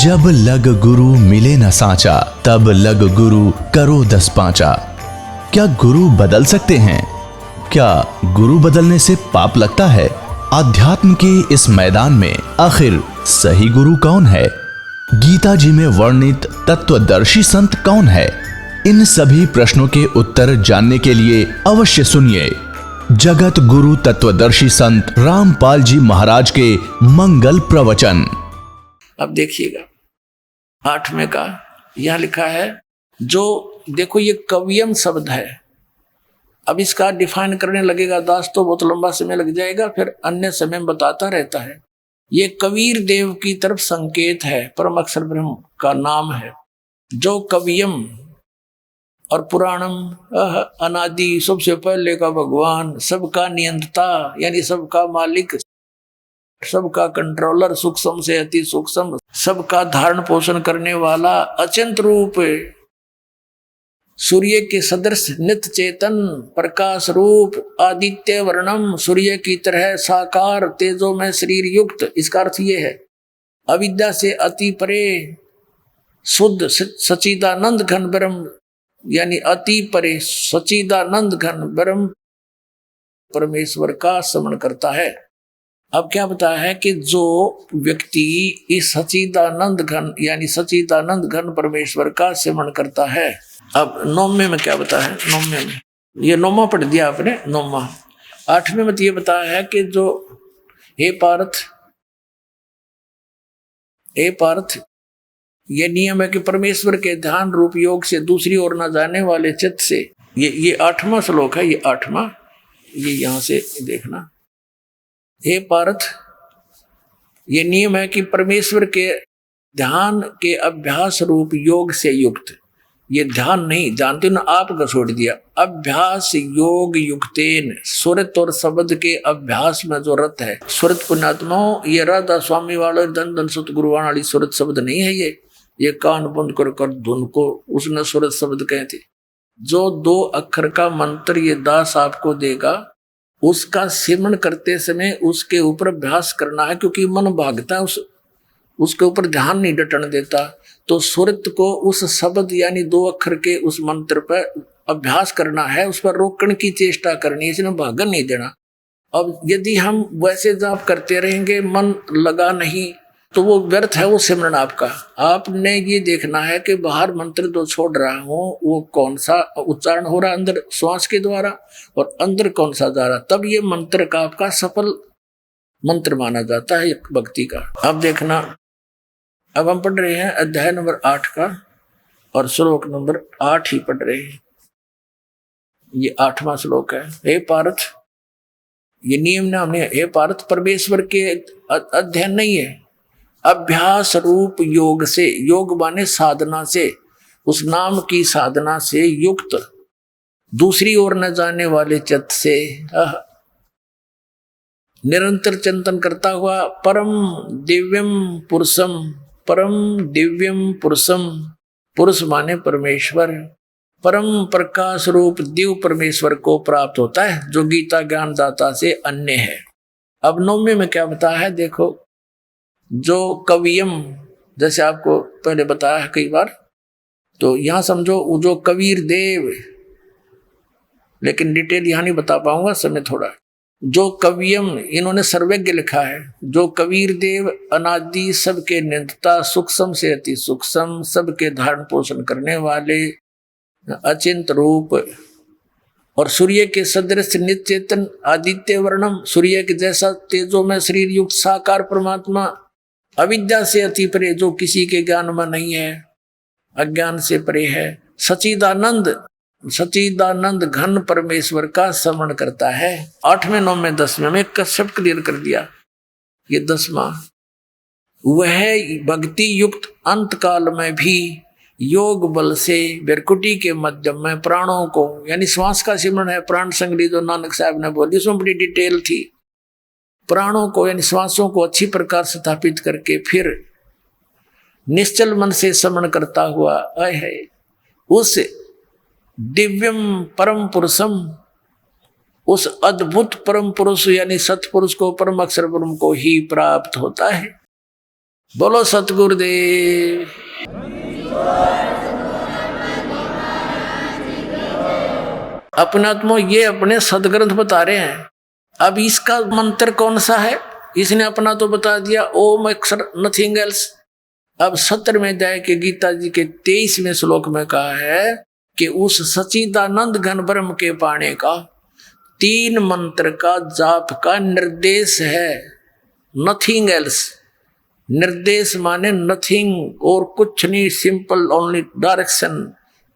जब लग गुरु मिले न साचा, तब लग गुरु करो 10 पांचा। क्या गुरु बदल सकते हैं? क्या गुरु बदलने से पाप लगता है? अध्यात्म के इस मैदान में आखिर सही गुरु कौन है? गीता जी में वर्णित तत्वदर्शी संत कौन है? इन सभी प्रश्नों के उत्तर जानने के लिए अवश्य सुनिए जगत गुरु तत्वदर्शी संत रामपाल जी महाराज के मंगल प्रवचन। अब देखिएगा 8वें का यह लिखा है, जो देखो ये कवियम शब्द है। अब इसका डिफाइन करने लगेगा दास तो बहुत लंबा समय लग जाएगा, फिर अन्य समय में बताता रहता है। ये कबीर देव की तरफ संकेत है, परम अक्षर ब्रह्म का नाम है। जो कवियम और पुराणम अनादि, सबसे पहले का भगवान, सबका नियंता यानी सबका मालिक, सबका कंट्रोलर, सूक्ष्म से अति सूक्ष्म, सबका धारण पोषण करने वाला, अचिंत रूप, सूर्य के सदृश, नित्य चेतन, प्रकाश रूप, आदित्य वर्णम, सूर्य की तरह साकार, तेजो में शरीर युक्त। इसका अर्थ ये है अविद्या से अति परे, शुद्ध सच्चिदानंद घन ब्रह्म, यानी अति परे सच्चिदानंद घन ब्रह्म परमेश्वर का स्मरण करता है। अब क्या बताया है कि जो व्यक्ति इस सच्चिदानंद घन यानी सच्चिदानंद घन परमेश्वर का स्मरण करता है। अब 9वें में क्या बताया है? 9वें में ये 9वां पढ़ दिया आपने, 9वां। 8वें में ये बताया है कि जो हे पार्थ, ये नियम है कि परमेश्वर के ध्यान रूप योग से दूसरी ओर न जाने वाले चित्त से, ये 8वां श्लोक है, ये 8वां, ये यहां से देखना। हे पार्थ, ये नियम है कि परमेश्वर के ध्यान के अभ्यास रूप योग से युक्त, ये ध्यान नहीं जानते ना, आपका छोड़ दिया, अभ्यास योग युक्तेन, सुरत और शब्द के अभ्यास में जो रत है। सुरत पुण्यात्माओं, ये राधा स्वामी वाले धन धन सतगुरु वाली सुरत शब्द नहीं है। ये कान बंद कर धुन को उसने सुरत शब्द कहे थे। जो 2 अक्षर का मंत्र ये दास आपको देगा, उसका सिमरण करते समय उसके ऊपर अभ्यास करना है, क्योंकि मन भागता है, उसके ऊपर ध्यान नहीं डटने देता। तो सुरत को उस शब्द यानी 2 अक्षर के उस मंत्र पर अभ्यास करना है, उस पर रोकने की चेष्टा करनी है, इसने भागन नहीं देना। अब यदि हम वैसे जाप करते रहेंगे, मन लगा नहीं, तो वो व्यर्थ है वो सिमरन आपका। आपने ये देखना है कि बाहर मंत्र जो छोड़ रहा हूं वो कौन सा उच्चारण हो रहा है अंदर श्वास के द्वारा, और अंदर कौन सा जा रहा, तब ये मंत्र का आपका सफल मंत्र माना जाता है भक्ति का। अब देखना, अब हम पढ़ रहे हैं अध्याय नंबर 8 का और श्लोक नंबर 8 ही पढ़ रहे हैं। ये 8वां श्लोक है। हे पार्थ, ये नियम ना हमने, हे पार्थ, परमेश्वर के अध्ययन नहीं है, अभ्यास रूप योग से, योग माने साधना से, उस नाम की साधना से युक्त, दूसरी ओर न जाने वाले चित्त से निरंतर चिंतन करता हुआ परम दिव्यम पुरुषम, परम दिव्यम पुरुषम, पुरुष माने परमेश्वर, परम प्रकाश रूप दिव्य परमेश्वर को प्राप्त होता है, जो गीता ज्ञान दाता से अन्य है। अब 9वें में क्या बताया है देखो, जो कवियम, जैसे आपको पहले बताया है कई बार, तो यहां समझो जो कबीर देव, लेकिन डिटेल यहां नहीं बता पाऊंगा, समय थोड़ा। जो कवियम, इन्होंने सर्वज्ञ लिखा है। जो कबीर देव अनादि, सबके नियंता, सूक्ष्म से अति सूक्ष्म, सबके धारण पोषण करने वाले, अचिंत रूप और सूर्य के सदृश नित्य चेतन, आदित्य वर्णम, सूर्य के जैसा तेजो में शरीर युक्त साकार परमात्मा, अविद्या से अति परे, जो किसी के ज्ञान में नहीं है, अज्ञान से परे है, सच्चिदानंद घन परमेश्वर का स्मरण करता है। 8वें 9वें 10वें में कश्यप क्लियर कर दिया। ये 10वां, वह भक्ति युक्त अंत काल में भी योग बल से बेरकुटी के मध्यम में प्राणों को, यानी श्वास का सिमरण है, प्राण संग्रही जो नानक साहब ने बोली, उसमें बड़ी डिटेल थी। प्राणों को यानी श्वासों को अच्छी प्रकार स्थापित करके फिर निश्चल मन से स्मरण करता हुआ है, उस दिव्यम परम पुरुषम, उस अद्भुत परम पुरुष यानी सतपुरुष को, परम अक्षर ब्रह्म को ही प्राप्त होता है। बोलो सतगुरुदेव। अपने आत्मा ये अपने सदग्रंथ बता रहे हैं। अब इसका मंत्र कौन सा है? इसने अपना तो बता दिया, ओम अक्षर नथिंग एल्स। अब 17वें अध्याय के गीता जी के 23वें श्लोक में कहा है कि उस सच्चिदानंद घन ब्रह्म के पाने का 3 मंत्र का जाप का निर्देश है। नथिंग एल्स, निर्देश माने नथिंग और कुछ नहीं, सिंपल ओनली डायरेक्शन।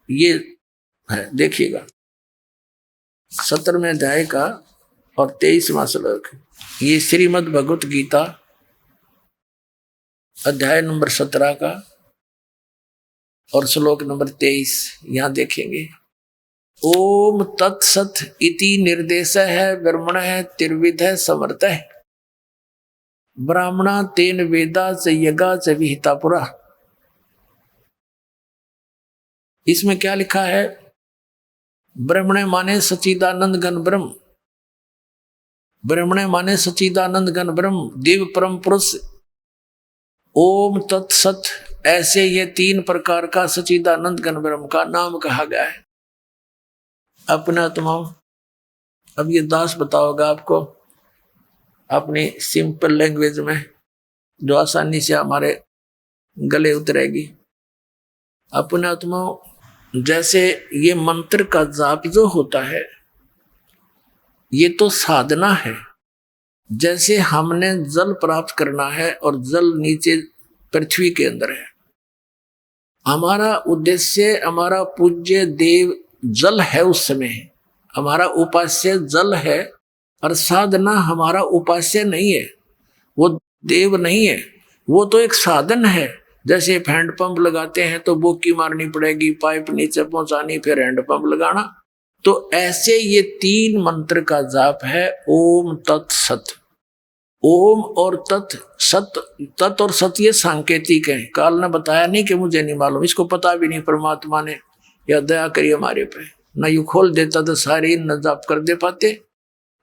ये है, देखिएगा 17वें अध्याय का और 23वां श्लोक। ये श्रीमद् भगवत गीता अध्याय नंबर 17 का और श्लोक नंबर 23 यहां देखेंगे। ओम तत्सत इति निर्देश है ब्रह्मण है त्रिविध है समर्थ है ब्राह्मणा तेन वेदा च यगा च विहिता पुरा। इसमें क्या लिखा है? ब्रह्मण माने सच्चिदानंद घन ब्रह्म, ब्रह्मण माने सच्चिदानंद घन ब्रह्म देव परम पुरुष। ओम तत्सत, ऐसे ये 3 प्रकार का सच्चिदानंद घन ब्रह्म का नाम कहा गया है। अपना तमाम अब ये दास बताओगा आपको अपनी सिंपल लैंग्वेज में, जो आसानी से हमारे गले उतरेगी। अपने आत्मा जैसे ये मंत्र का जाप जो होता है ये तो साधना है। जैसे हमने जल प्राप्त करना है और जल नीचे पृथ्वी के अंदर है, हमारा उद्देश्य, हमारा पूज्य देव जल है, उस समय हमारा उपास्य जल है और साधना हमारा उपास्य नहीं है, वो देव नहीं है, वो तो एक साधन है। जैसे हैंड पंप लगाते हैं तो बोकी मारनी पड़ेगी, पाइप नीचे पहुंचानी, फिर हैंड पंप लगाना। तो ऐसे ये 3 मंत्र का जाप है ओम तत्सत। ओम और तत्, सत, तत् और सत ये सांकेतिक है। काल ने बताया नहीं कि मुझे नहीं मालूम, इसको पता भी नहीं परमात्मा ने, या दया करिए हमारे पे। न यू खोल देता तो सारे न जाप कर दे पाते।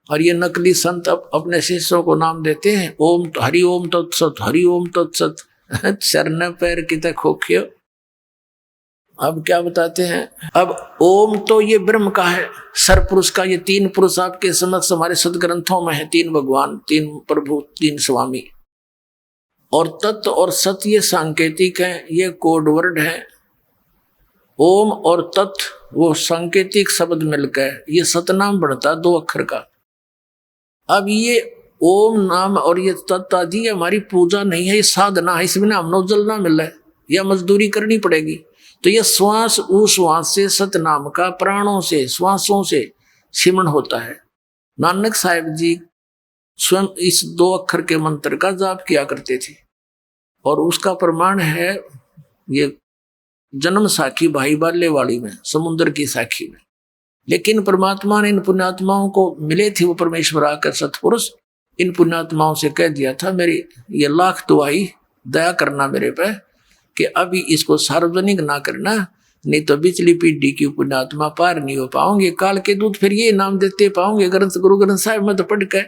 और ये नकली संत अपने शिष्यों को नाम देते हैं ओम हरि ओम तत्सत, हरि ओम तत्सत। चरण पैर कितने खोखियो। अब क्या बताते हैं? अब ओम तो ये ब्रह्म का है, सरपुरुष का। ये 3 पुरुष आपके समक्ष हमारे सदग्रंथों में है, 3 भगवान, 3 प्रभु, 3 स्वामी। और तत्व और सत्य ये सांकेतिक है, ये कोड वर्ड है। ओम और तत्व वो सांकेतिक शब्द मिलकर ये सतनाम बढ़ता 2 अक्षर का। अब ये ओम नाम और ये तत्व आदि हमारी पूजा नहीं है, ये साधना है। इसमें हमने जलना मिला है या मजदूरी करनी पड़ेगी। तो ये श्वास उश्वास से सतनाम का प्राणों से श्वासों से सिमरण होता है। नानक साहिब जी स्वयं इस 2 अक्षर के मंत्र का जाप किया करते थे और उसका प्रमाण है ये जन्म साखी भाई बाले वाली में, समुद्र की साखी में। लेकिन परमात्मा ने इन पुण्यात्माओं को मिले थे, वो परमेश्वर आकर सतपुरुष इन पुण्यात्माओं से कह दिया था मेरी ये लाख दुआई दया करना मेरे पे कि अभी इसको सार्वजनिक ना करना, नहीं तो पिछली पीढ़ी की पुण्यात्मा पार नहीं हो पाओगे। काल के दूत फिर ये नाम देते पाओगे ग्रंथ गुरु ग्रंथ साहिब में तो पढ़ के,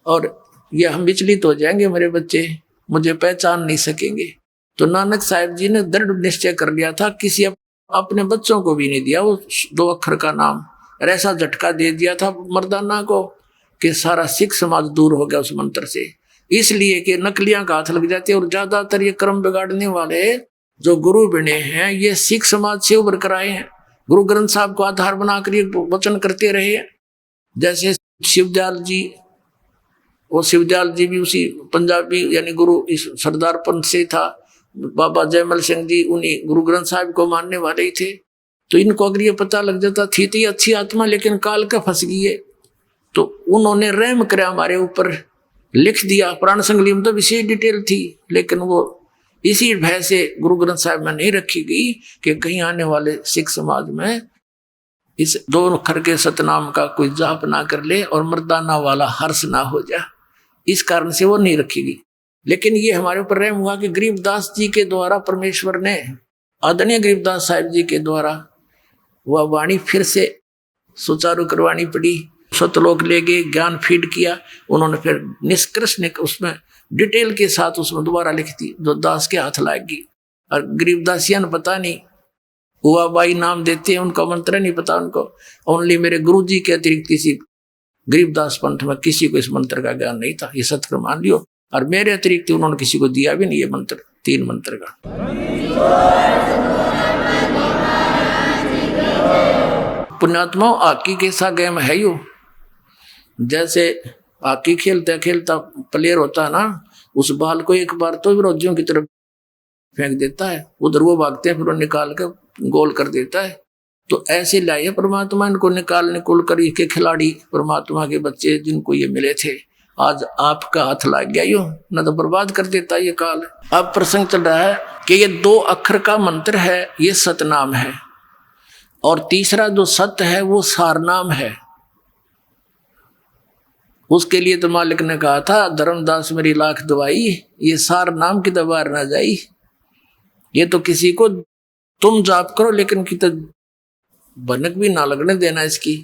और ये हम विचलित हो जाएंगे, मेरे बच्चे मुझे पहचान नहीं सकेंगे। तो नानक साहिब जी ने दृढ़ निश्चय कर लिया था, किसी अपने बच्चों को भी नहीं दिया वो 2 अक्षर का नाम। और ऐसा झटका दे दिया था मर्दाना को कि सारा सिख समाज दूर हो गया उस मंत्र से। इसलिए कि नकलियां का हाथ लग जाती है। और ज्यादातर ये कर्म बिगाड़ने वाले जो गुरु बने हैं ये सिख समाज से उभर कर आए हैं, गुरु ग्रंथ साहब को आधार बनाकर ये वचन करते रहे हैं। जैसे शिवदयाल जी, वो शिवदयाल जी भी उसी पंजाबी यानी गुरु इस सरदार पंथ से था। बाबा जयमल सिंह जी उन्हीं गुरु ग्रंथ साहिब को मानने वाले ही थे। तो इनको अगर ये पता लग जाता थी तो ये अच्छी आत्मा लेकिन काल का फंस गई है, तो उन्होंने रहम कराया हमारे ऊपर, लिख दिया। पुराण संगली में तो विशेष डिटेल थी, लेकिन वो इसी भय से गुरु ग्रंथ साहिब में नहीं रखी गई कि कहीं आने वाले सिख समाज में इस 2 अक्षर के सतनाम का कोई जाप ना कर ले और मर्दाना वाला हर्ष ना हो जाए। इस कारण से वो नहीं रखी गई। लेकिन ये हमारे ऊपर रहम हुआ कि गरीबदास जी के द्वारा परमेश्वर ने, आदरणीय गरीबदास साहिब जी के द्वारा वह वाणी फिर से सुचारू करवानी पड़ी। सतलोक ले गए, ज्ञान फीड किया उन्होंने, फिर निष्कर्ष ने उसमें डिटेल के साथ उसमें दोबारा लिख दी, जो दास के हाथ लाएगी। और गरीबदासियां ने पता नहीं, हुआ बाई नाम देते हैं, उनका मंत्र नहीं पता उनको। ओनली मेरे गुरुजी के अतिरिक्त किसी गरीबदास पंथ में किसी को इस मंत्र का ज्ञान नहीं था, ये सत्य मान लियो। और मेरे अतिरिक्त उन्होंने किसी को दिया भी नहीं ये मंत्र, 3 मंत्र का। पुण्यात्मा हॉकी के सा गेम है यो। जैसे हॉकी खेलता खेलता प्लेयर होता है ना, उस बॉल को एक बार तो विरोधियों की तरफ फेंक देता है, उधर वो भागते हैं, फिर वो निकाल कर गोल कर देता है। तो ऐसे लाए परमात्मा इनको निकाल कर के खिलाड़ी, परमात्मा के बच्चे जिनको ये मिले थे, आज आपका हाथ लग गया यो, न तो बर्बाद कर देता ये काल। अब प्रसंग चल रहा है कि ये 2 अक्षर का मंत्र है, ये सतनाम है, और तीसरा जो सत्य है वो सारनाम है। उसके लिए तो मालिक ने कहा था, धर्मदास मेरी लाख दवाई, ये सार नाम की दबार ना जाई। ये तो किसी को तुम जाप करो, लेकिन की तो भनक भी ना लगने देना इसकी।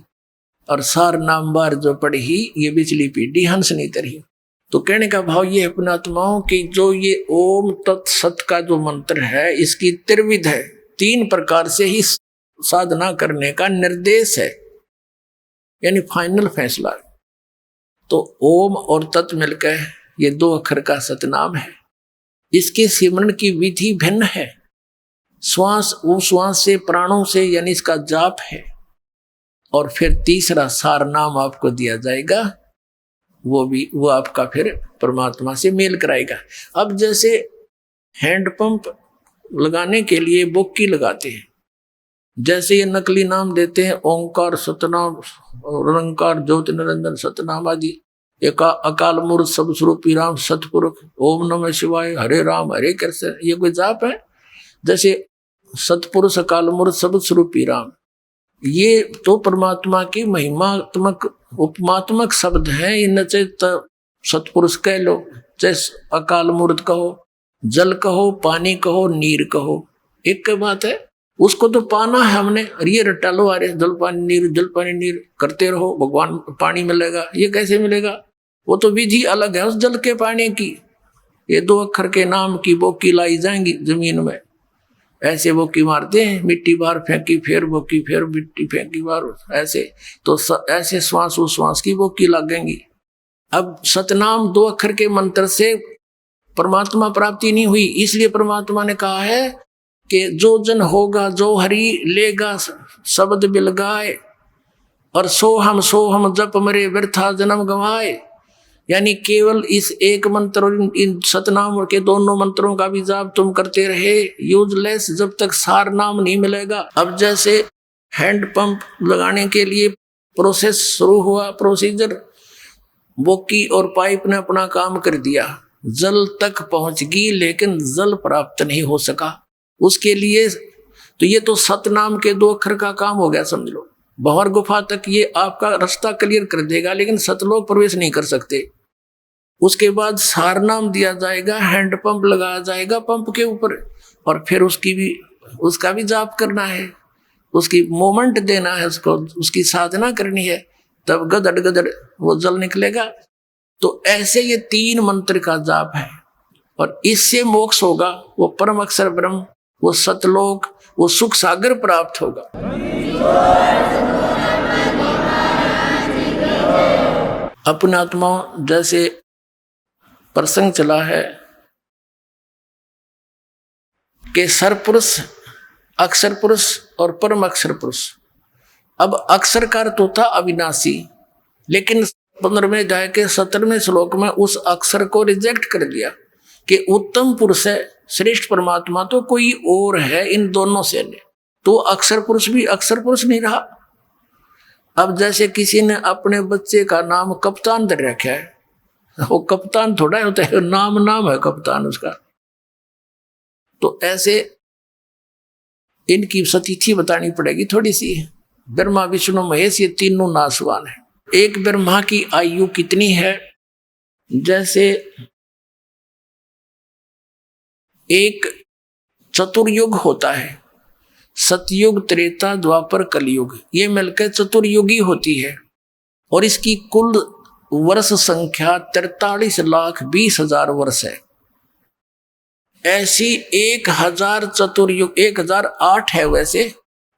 और सार नाम बार जो पढ़ी, ये बिचली पीढ़ी हंस नहीं तरी। तो कहने का भाव ये है पुण्यात्माओं की, जो ये ओम तत्सत का जो मंत्र है, इसकी त्रिविध है, 3 प्रकार से ही साधना करने का निर्देश है, यानी फाइनल फैसला। तो ओम और तत् मिलकर ये 2 अक्षर का सतनाम है। इसके सिमरन की विधि भिन्न है, श्वास उश्वास से, प्राणों से, यानी इसका जाप है। और फिर तीसरा सार नाम आपको दिया जाएगा, वो आपका फिर परमात्मा से मेल कराएगा। अब जैसे हैंडपंप लगाने के लिए बोक्की लगाते हैं, जैसे ये नकली नाम देते हैं ओंकार सतनाम, निरंकार ज्योति निरंजन सतनाम आदि, अकाल मूर्त सब स्वरूपी राम सतपुरुष, ओम नमः शिवाय, हरे राम हरे कृष्ण, ये कोई जाप है? जैसे सतपुरुष अकाल मूर्त सब स्वरूपी राम, ये तो परमात्मा की महिमात्मक उपमात्मक शब्द हैं। इन चाहे सतपुरुष कह लो, चाहे अकाल मूर्त कहो, जल कहो, पानी कहो, नीर कहो, एक की बात है। उसको तो पाना है हमने, और ये रट्टा लो, अरे जल पानी नीर करते रहो, भगवान पानी मिलेगा, ये कैसे मिलेगा? वो तो विधि अलग है उस जल के पानी की। ये 2 अक्षर के नाम की बोकी लाई जाएंगी जमीन में, ऐसे बोकी मारते हैं, मिट्टी बाहर फेंकी, फिर बोकी, फिर मिट्टी फेंकी बाहर, ऐसे तो ऐसे श्वास उश्वास की बोकी लगेंगी। अब सतनाम 2 अक्षर के मंत्र से परमात्मा प्राप्ति नहीं हुई, इसलिए परमात्मा ने कहा है कि जो जन होगा जो हरि लेगा शब्द बिलगाए, और सो हम जप मरे व्यर्था जन्म गवाए। यानी केवल इस एक मंत्र और इन सतनाम के दोनों मंत्रों का भी जाप तुम करते रहे, यूजलेस, जब तक सार नाम नहीं मिलेगा। अब जैसे हैंड पंप लगाने के लिए प्रोसेस शुरू हुआ, प्रोसीजर, बोकी और पाइप ने अपना काम कर दिया, जल तक पहुंच गई, लेकिन जल प्राप्त नहीं हो सका। उसके लिए तो ये तो सतनाम के 2 अक्षर का काम हो गया, समझ लो। भंवर गुफा तक ये आपका रास्ता क्लियर कर देगा, लेकिन सतलोक प्रवेश नहीं कर सकते। उसके बाद सारनाम दिया जाएगा, हैंड पंप लगाया जाएगा पंप के ऊपर, और फिर उसका भी जाप करना है, उसकी मोमेंट देना है, उसकी साधना करनी है, तब गदड़ गदड़ वो जल निकलेगा। तो ऐसे ये 3 मंत्र का जाप है, और इससे मोक्ष होगा, वो परम अक्षर ब्रह्म, वो सतलोक, वो सुख सागर प्राप्त होगा। अपना आत्मा जैसे प्रसंग चला है कि सरपुरुष, अक्षर पुरुष और परम अक्षर पुरुष। अब अक्षर का अर्थ होता अविनाशी, लेकिन 15वें अध्याय के 17वें श्लोक में उस अक्षर को रिजेक्ट कर दिया कि उत्तम पुरुष है, श्रेष्ठ परमात्मा तो कोई और है इन दोनों से ने। तो अक्षर पुरुष भी अक्षर पुरुष नहीं रहा। अब जैसे किसी ने अपने बच्चे का नाम कप्तान धर रखा है, वो कप्तान थोड़ा होता है, नाम है कप्तान उसका। तो ऐसे इनकी सतिथि बतानी पड़ेगी थोड़ी सी। ब्रह्मा विष्णु महेश ये तीनों नासवान है। एक ब्रह्मा की आयु कितनी है? जैसे एक चतुर्युग होता है, सतयुग, त्रेता, द्वापर, कलयुग, ये मिलकर चतुर्युगी होती है। और इसकी कुल वर्ष संख्या 43,20,000 वर्ष है। ऐसी 1000 चतुर्युग, 1008 है वैसे,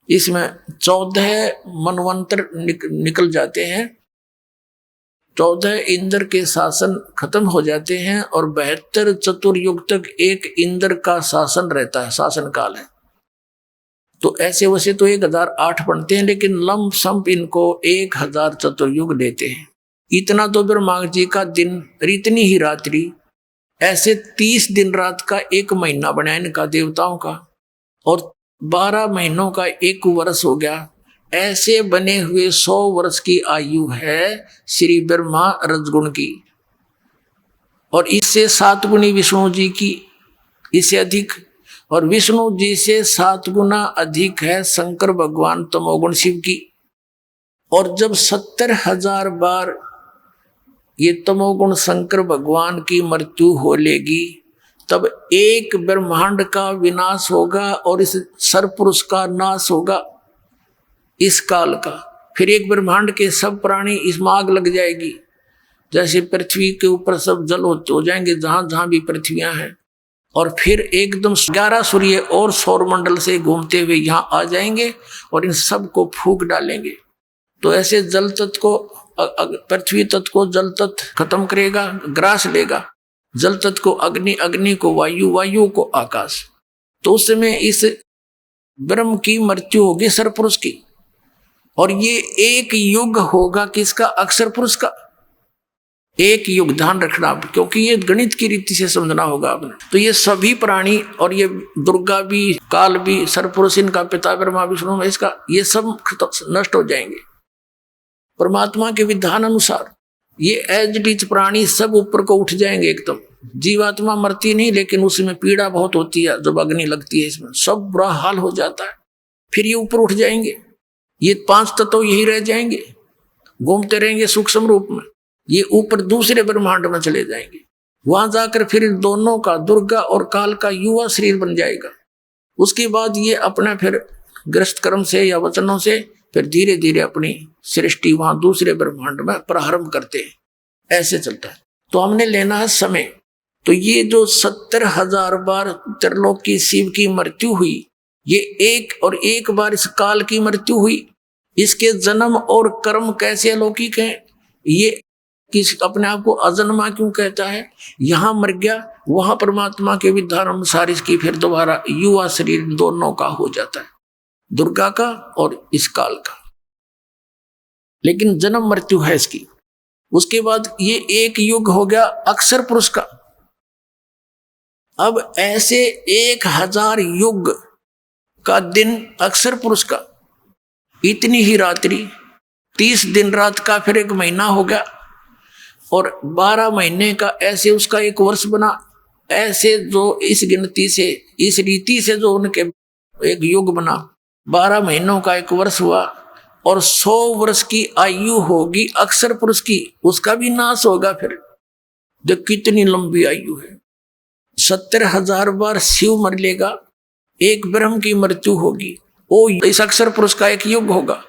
इसमें 14 मनवंतर निकल जाते हैं, 14 इंद्र के शासन खत्म हो जाते हैं और 72 चतुर्युग तक एक इंद्र का शासन रहता है, शासन काल है। तो ऐसे वैसे तो 1008 बनते हैं, लेकिन लंब संप इनको 1000 चतुर्युग देते हैं। इतना तो ब्रह्मा जी का दिन और इतनी ही रात्रि, ऐसे 30 दिन रात का एक महीना बना इनका देवताओं का, और 12 महीनों का एक वर्ष हो गया। ऐसे बने हुए 100 वर्ष की आयु है श्री ब्रह्मा रजगुण की, और इससे 7 गुनी विष्णु जी की, इससे अधिक, और विष्णु जी से 7 गुना अधिक है शंकर भगवान तमोगुण शिव की। और जब 70,000 बार ये तमोगुण शंकर भगवान की मृत्यु हो लेगी, तब एक ब्रह्मांड का विनाश होगा और इस सरपुरुष का नाश होगा इस काल का। फिर एक ब्रह्मांड के सब प्राणी इसमें आग लग जाएगी, जैसे पृथ्वी के ऊपर सब जल हो जाएंगे जहां जहां भी पृथ्वियां हैं, और फिर एकदम 11 सूर्य और सौरमंडल से घूमते हुए यहाँ आ जाएंगे और इन सब को फूंक डालेंगे। तो ऐसे जल तत्व को, पृथ्वी तत्व को जल तत्व खत्म करेगा, ग्रास लेगा, जल तत्व को अग्नि, अग्नि को वायु, वायु को आकाश। तो उस समय इस ब्रह्म की मृत्यु होगी सरपुरुष की, और ये एक युग होगा किसका? अक्षर पुरुष का। एक युग, ध्यान रखना, क्योंकि ये गणित की रीति से समझना होगा आपने। तो ये सभी प्राणी, और ये दुर्गा भी, काल भी, सरपुरुष, इनका पिता ब्रह्मा विष्णु में, इसका ये सब नष्ट हो जाएंगे परमात्मा के विधान अनुसार। ये एज इट इज प्राणी सब ऊपर को उठ जाएंगे एकदम। जीवात्मा मरती नहीं, लेकिन उसमें पीड़ा बहुत होती है जब अग्नि लगती है, इसमें सब बुरा हाल हो जाता है। फिर ये ऊपर उठ जाएंगे, ये 5 तत्व यही रह जाएंगे, घूमते रहेंगे सूक्ष्म रूप में। ये ऊपर दूसरे ब्रह्मांड में चले जाएंगे, वहां जाकर फिर इन दोनों का, दुर्गा और काल का युवा शरीर बन जाएगा। उसके बाद ये अपना फिर ग्रस्त कर्म से या वचनों से फिर धीरे धीरे अपनी सृष्टि वहां दूसरे ब्रह्मांड में प्रारंभ करते हैं। ऐसे चलता है। तो हमने लेना है समय। तो ये जो 70,000 बार त्रिलोक की शिव की मृत्यु हुई, ये एक बार इस काल की मृत्यु हुई। इसके जन्म और कर्म कैसे अलौकिक हैं, ये किस अपने आप को अजन्मा क्यों कहता है? यहां मर गया, वहां परमात्मा के विधान अनुसार इसकी फिर दोबारा युवा शरीर दोनों का हो जाता है, दुर्गा का और इस काल का। लेकिन जन्म मृत्यु है इसकी। उसके बाद ये एक युग हो गया अक्षर पुरुष का। अब ऐसे 1000 युग का दिन अक्षर पुरुष का, इतनी ही रात्रि, 30 दिन रात का फिर एक महीना हो गया, और 12 महीने का ऐसे उसका एक वर्ष बना। ऐसे जो इस गिनती से, इस रीति से जो उनके एक युग बना, 12 महीनों का एक वर्ष हुआ, और 100 वर्ष की आयु होगी अक्षर पुरुष की, उसका भी नाश होगा। फिर जो कितनी लंबी आयु है। 70,000 बार शिव मर लेगा, एक ब्रह्म की मृत्यु होगी, वो इस अक्षर पुरुष का एक युग होगा।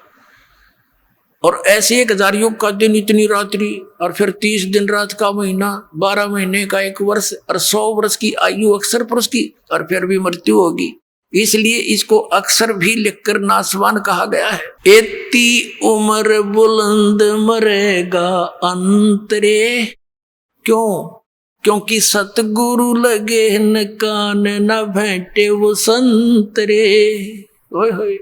और ऐसे 1000 युग का दिन, इतनी रात्रि, और फिर 30 दिन रात का महीना, 12 महीने का एक वर्ष, और 100 वर्ष की आयु अक्षर पुरुष की, और फिर भी मृत्यु होगी। इसलिए इसको अक्षर भी लिखकर नासवान कहा गया है। एती उम्र बुलंद मरेगा अंतरे, क्यों? क्योंकि सतगुरु लगे न कान, न भेंटे वो संतरे। ओए होए,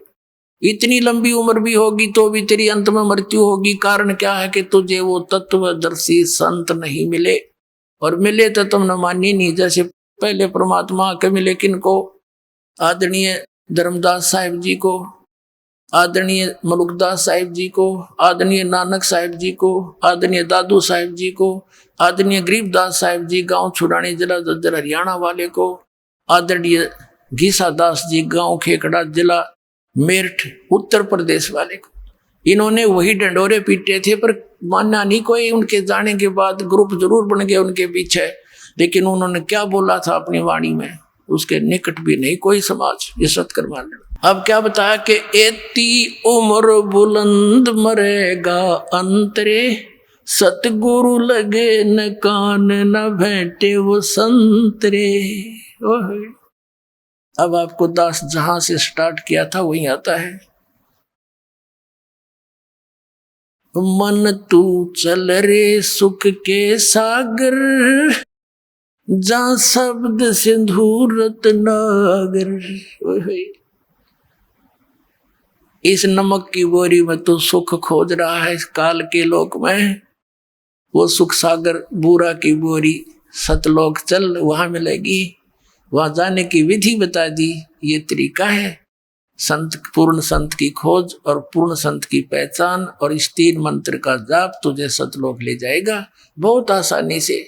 इतनी लंबी उम्र भी होगी तो भी तेरी अंत में मृत्यु होगी। कारण क्या है कि तुझे वो तत्वदर्शी संत नहीं मिले, और मिले तो तुमने मानी नहीं। जैसे पहले परमात्मा के मिले किनको? आदरणीय धर्मदास साहिब जी को, आदरणीय मलुकदास साहिब जी को, आदरणीय नानक साहिब जी को, आदरणीय दादू साहिब जी को, आदरणीय गरीबदास साहिब जी गांव छुड़ानी जिला जज्जर हरियाणा वाले को, आदरणीय घीसा दास जी गांव खेकड़ा जिला मेरठ उत्तर प्रदेश वाले को। इन्होंने वही डंडोरे पीटे थे, पर मानना नहीं कोई। उनके जाने के बाद ग्रुप जरूर बन गए उनके पीछे, लेकिन उन्होंने क्या बोला था अपनी वाणी में, उसके निकट भी नहीं कोई समाज। ये सत्कर मान लेना। अब क्या बताया कि एती उम्र बुलंद मरेगा अंतरे, सतगुरु लगे न कान न भेंटे वो संतरे। ओहे। अब आपको दास जहां से स्टार्ट किया था वहीं आता है। मन तू चल रे सुख के सागर, जहां शब्द सिंधु रत्नागर। ओहे। इस नमक की बोरी में तो सुख खोज रहा है इस काल के लोक में। वो सुख सागर बूरा की बोरी सतलोक चल, वहां मिलेगी। वहां जाने की विधि बता दी। ये तरीका है संत, पूर्ण संत की खोज और पूर्ण संत की पहचान। और इस 3 मंत्र का जाप तुझे सतलोक ले जाएगा बहुत आसानी से,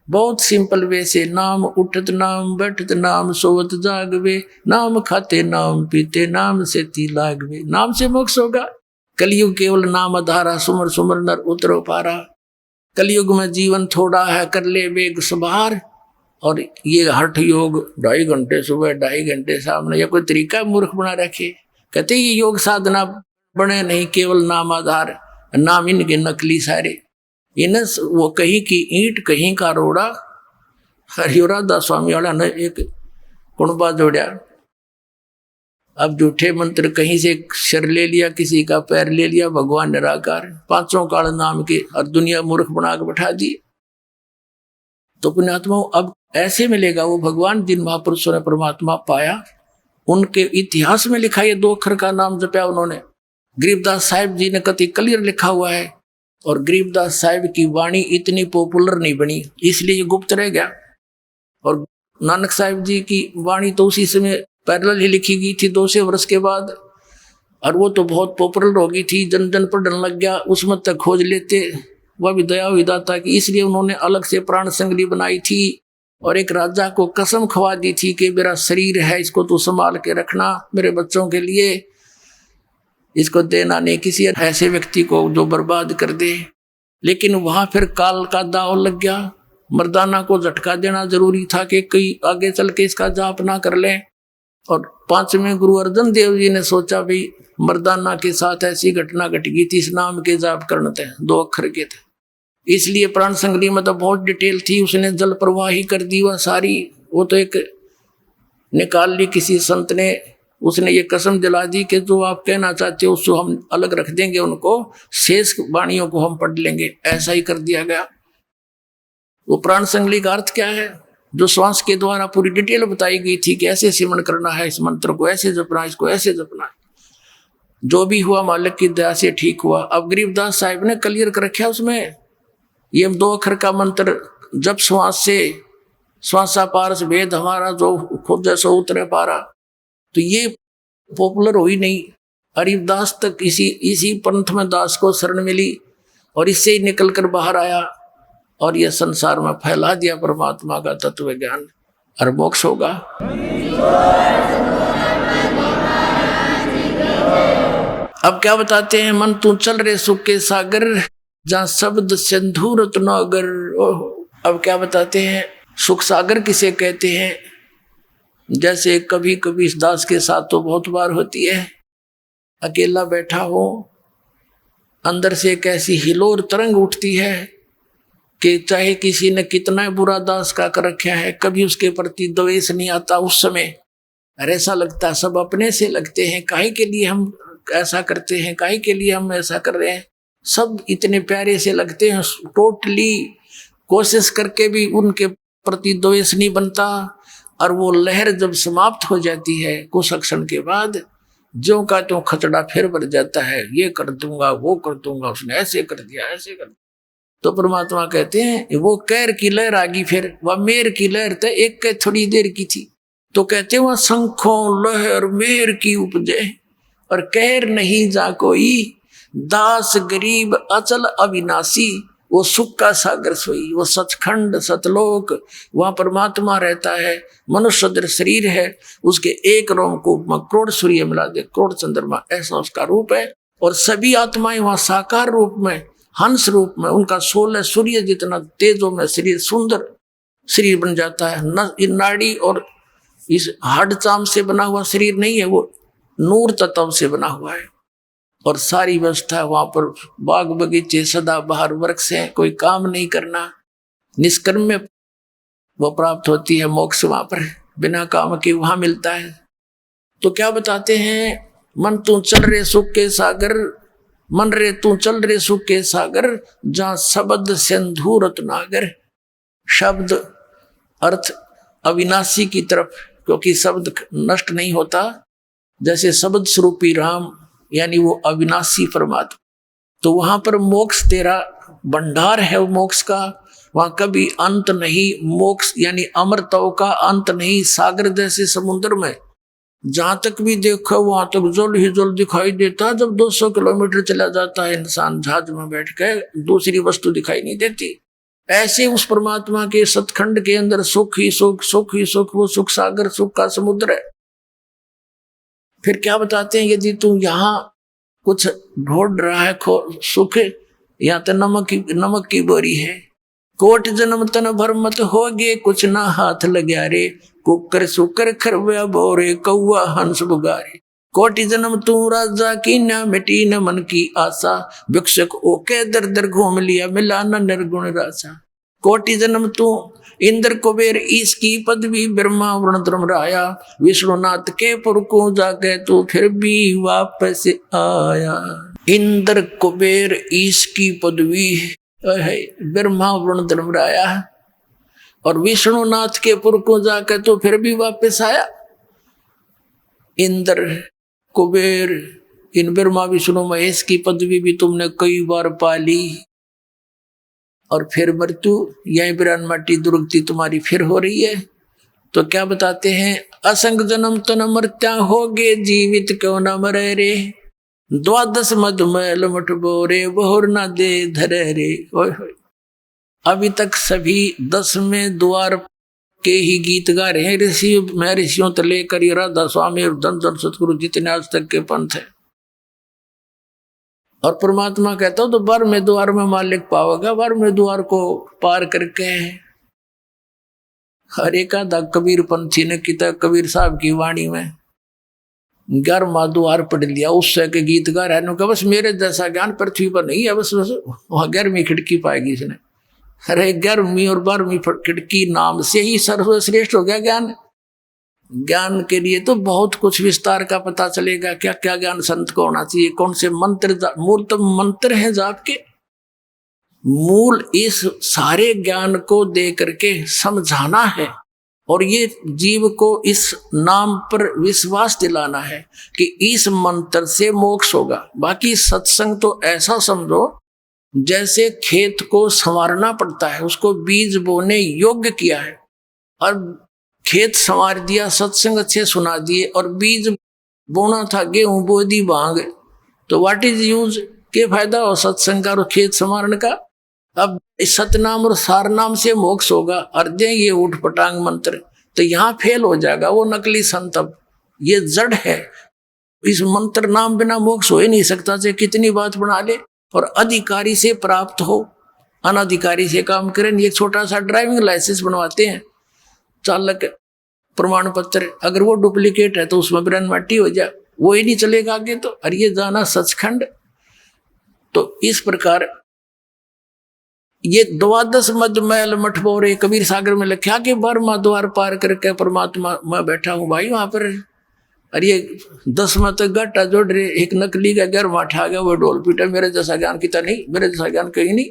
बहुत सिंपल वे से। नाम उठत नाम बैठत नाम सोवत जागवे, नाम खाते नाम पीते नाम से ती लागवे। नाम से मोक्ष होगा। कलयुग केवल नाम आधारा, सुमर सुमर नर उतरो पारा। कलयुग में जीवन थोड़ा है, कर ले वेग सुधार। और ये हठ योग 2.5 घंटे सुबह 2.5 घंटे सामने, ये कोई तरीका मूर्ख बना रखे। कहते ये योग साधना बने नहीं, केवल नाम आधार। नाम इनके नकली सारे। इन वो कहीं की ईंट कहीं का रोड़ा। हरियोराधा स्वामी वाला ने एक कुणबा जोड़ा। अब झूठे मंत्र कहीं से सिर ले लिया, किसी का पैर ले लिया, भगवान निराकार 5 काल नाम के, और दुनिया मूर्ख बना के बैठा दी। तो पुण्यात्मा अब ऐसे मिलेगा वो भगवान जिन महापुरुषों ने परमात्मा पाया। उनके इतिहास में लिखा, ये 2 अक्षर का नाम जपया उन्होंने। गरीबदास साहिब जी ने कति क्लियर लिखा हुआ है। और गरीबदास साहिब की वाणी इतनी पॉपुलर नहीं बनी, इसलिए ये गुप्त रह गया। और नानक साहिब जी की वाणी तो उसी समय पैरेलल ही लिखी गई थी 200 वर्ष के बाद। और वो तो बहुत पॉपुलर हो गई थी, जन जन पढ़ने लग गया, उसमें तक खोज लेते। वह भी दया विदाता की, इसलिए उन्होंने अलग से प्राण संगली बनाई थी। और एक राजा को कसम खवा दी थी कि मेरा शरीर है, इसको तू संभाल के रखना मेरे बच्चों के लिए, इसको देना नहीं किसी ऐसे व्यक्ति को जो बर्बाद कर दे। लेकिन वहां फिर काल का दाव लग गया। मर्दाना को झटका देना जरूरी था कि कोई आगे चल के इसका जाप ना कर ले। और 5वें गुरु अर्जन देव जी ने सोचा भाई मर्दाना के साथ ऐसी घटना घट गई थी, इस नाम के जाप करने थे, 2 अक्षर के थे। इसलिए प्राण संगली में तो बहुत डिटेल थी, उसने जल प्रवाही कर दी वह सारी। वो तो एक निकाल ली किसी संत ने, उसने ये कसम दिला दी कि जो आप कहना चाहते हो उसको हम अलग रख देंगे, उनको शेष वाणियों को हम पढ़ लेंगे। ऐसा ही कर दिया गया। वो प्राण संगली का अर्थ क्या है, जो श्वास के द्वारा पूरी डिटेल बताई गई थी कि ऐसे सिमरण करना है, इस मंत्र को ऐसे जपना, इसको ऐसे जपना है। जो भी हुआ मालिक की दया से ठीक हुआ। अब गरीबदास साहिब ने क्लियर कर रखा उसमें, ये 2 अक्षर का मंत्र जब श्वास से, श्वासा पारस भेद हमारा, जो खुद जैसा उतरे पारा। तो ये पॉपुलर हुई नहीं, हरिदास तक इसी पंथ में दास को शरण मिली और इससे ही निकल कर बाहर आया और यह संसार में फैला दिया परमात्मा का तत्व ज्ञान और मोक्ष होगा। अब क्या बताते हैं, मन तू चल रे सुख के सागर, जहाँ शब्द सिंधु रत्नागर। अब क्या बताते हैं, सुख सागर किसे कहते हैं। जैसे कभी कभी इस दास के साथ तो बहुत बार होती है, अकेला बैठा हो, अंदर से एक ऐसी हिलोर तरंग उठती है कि चाहे किसी ने कितना बुरा दास का कर रखा है, कभी उसके प्रति द्वेष नहीं आता उस समय। और ऐसा लगता है सब अपने से लगते हैं, काहे के लिए हम ऐसा करते हैं, काहे के लिए हम ऐसा कर रहे हैं। सब इतने प्यारे से लगते हैं, टोटली कोशिश करके भी उनके प्रति द्वेष नहीं बनता। और वो लहर जब समाप्त हो जाती है कुछ क्षण के बाद, ज्यों का त्यों खचड़ा फिर भर जाता है, ये कर दूंगा वो कर दूंगा, उसने ऐसे कर दिया ऐसे कर दिया। तो परमात्मा कहते हैं वो कैर की लहर आ गई, फिर वह मेर की लहर तो एक के थोड़ी देर की थी। तो कहते हैं वह शंखों लहर मेर की उपजे और कहर नहीं जा कोई, दास गरीब अचल अविनाशी। वो सुख का सागर सोई, वो सचखंड सतलोक, वहाँ परमात्मा रहता है। मनुष्य दृश्य शरीर है, उसके एक रोमकूप में करोड़ सूर्य मिला दे, करोड़ चंद्रमा, ऐसा उसका रूप है। और सभी आत्माएं वहाँ साकार रूप में, हंस रूप में, उनका 16 सूर्य जितना तेजों में शरीर, सुंदर शरीर बन जाता है। नाड़ी और इस हाड़ चाम से बना हुआ शरीर नहीं है, वो नूर तत्व से बना हुआ है। और सारी व्यवस्था वहां पर, बाग बगीचे, सदा बहार वृक्ष हैं, कोई काम नहीं करना, निष्कर्म में वो प्राप्त होती है मोक्ष, वहां पर बिना काम के वहां मिलता है। तो क्या बताते हैं, मन तू चल रे सुख के सागर, मन रे तू चल रे सुख के सागर, जहां शब्द सिंधु रत्नागर। शब्द अर्थ अविनाशी की तरफ, क्योंकि शब्द नष्ट नहीं होता, जैसे शब्द स्वरूपी राम यानी वो अविनाशी परमात्मा। तो वहां पर मोक्ष तेरा भंडार है, वो मोक्ष का, वहां कभी अंत नहीं। मोक्ष यानी अमरत्व का अंत नहीं। सागर जैसे समुद्र में जहां तक भी देखो वहां तक जल ही जल दिखाई देता, जब 200 किलोमीटर चला जाता है इंसान जहाज में बैठ के, दूसरी वस्तु दिखाई नहीं देती। ऐसे उस परमात्मा के सतखंड के अंदर सुख ही सुख, सुख ही सुख, वो सुख सागर, सुख का समुद्र है। फिर क्या बताते हैं, यदि तू यहाँ कुछ ढूंढ रहा है सुख, या तो नमक की बोरी है। कोट जन्म तन भर मत होगे, कुछ ना हाथ लग्या रे, कुकर सुकर खरव्या बोरे, कौआ हंस बुगारे। कोटि जन्म तू राजा की, न मिटी न मन की आशा, भिक्षक ओके दर दर घूम लिया, मिला न निर्गुण रासा। कोटि जन्म तू इंद्र कुबेर ईश की पदवी, ब्रह्मा वरुण धर्म राया, विष्णुनाथ के पुर को जाके तू फिर भी वापस आया। इंद्र कुबेर ईश की पदवी, ब्रह्मा वरुण धर्म राया, और विष्णुनाथ के पुर को जाकर तो फिर भी वापस आया। इंद्र कुबेर, इन ब्रह्मा विष्णु महेश की पदवी भी तुमने कई बार पाली, और फिर मृत्यु यही बिरान माटी दुर्गति तुम्हारी फिर हो रही है। तो क्या बताते हैं, असंग जन्म तन मृत्या होगे, जीवित क्यों न मरे रे, द्वादश मधुमैल मठ बोरे, बहुर न दे धरे रे। अभी तक सभी 10वें द्वार के ही गीत गा रहे हैं ऋषि, मैं ऋषियों तो लेकर ये राधा स्वामी और धन धन सतगुरु जितने आज तक के पंथ है। और परमात्मा कहता हो तो 12वें द्वार में मालिक पाओगा। 12वें द्वार को पार करके हर एक आधा कबीर पंथी ने किता कबीर साहब की वाणी में 11वां द्वार पढ़ लिया, उससे के गीत गा रहा है, बस मेरे जैसा ज्ञान पृथ्वी पर नहीं है, बस वहां 11वीं खिड़की पाएगी इसने। अरे 11वीं और 12वीं खिड़की नाम से ही सर्वश्रेष्ठ हो गया ज्ञान। ज्ञान के लिए तो बहुत कुछ विस्तार का पता चलेगा, क्या क्या ज्ञान संत को होना चाहिए, कौन से मंत्र, मूल तो मंत्र है जाप के, मूल इस सारे ज्ञान को दे करके समझाना है, और ये जीव को इस नाम पर विश्वास दिलाना है कि इस मंत्र से मोक्ष होगा। बाकी सत्संग तो ऐसा समझो जैसे खेत को संवारना पड़ता है, उसको बीज बोने योग्य किया है और खेत संवार दिया, सत्संग अच्छे सुना दिए, और बीज बोना था गेहूं बो दी भांग, तो व्हाट इज यूज, क्या फायदा हो सत्संग का और खेत संवारने का। अब सतनाम और सारनाम से मोक्ष होगा, अर्धे ये उठ पटांग मंत्र, तो यहाँ फेल हो जाएगा वो नकली संत। अब ये जड़ है, इस मंत्र नाम बिना मोक्ष हो ही नहीं सकता, चाहे कितनी बात बना ले, और अधिकारी से प्राप्त हो, अनधिकारी से काम करें। एक छोटा सा ड्राइविंग लाइसेंस बनवाते हैं, चालक प्रमाण पत्र, अगर वो डुप्लीकेट है तो उसमें ब्रेन माटी हो जाए, वो ही नहीं चलेगा आगे। तो और ये जाना सचखंड। तो इस प्रकार ये 12 मधुमैल मठ बोरे, कबीर सागर में लिखा कि 12वां द्वार पार करके परमात्मा मैं बैठा हूं भाई वहां पर। और ये 10वां तक घाटा जोड़ रहे, एक नकली का 11वां उठा गया, वो ढोल पीटा, मेरे जैसा ज्ञान कितना नहीं, मेरे जैसा ज्ञान कहीं नहीं।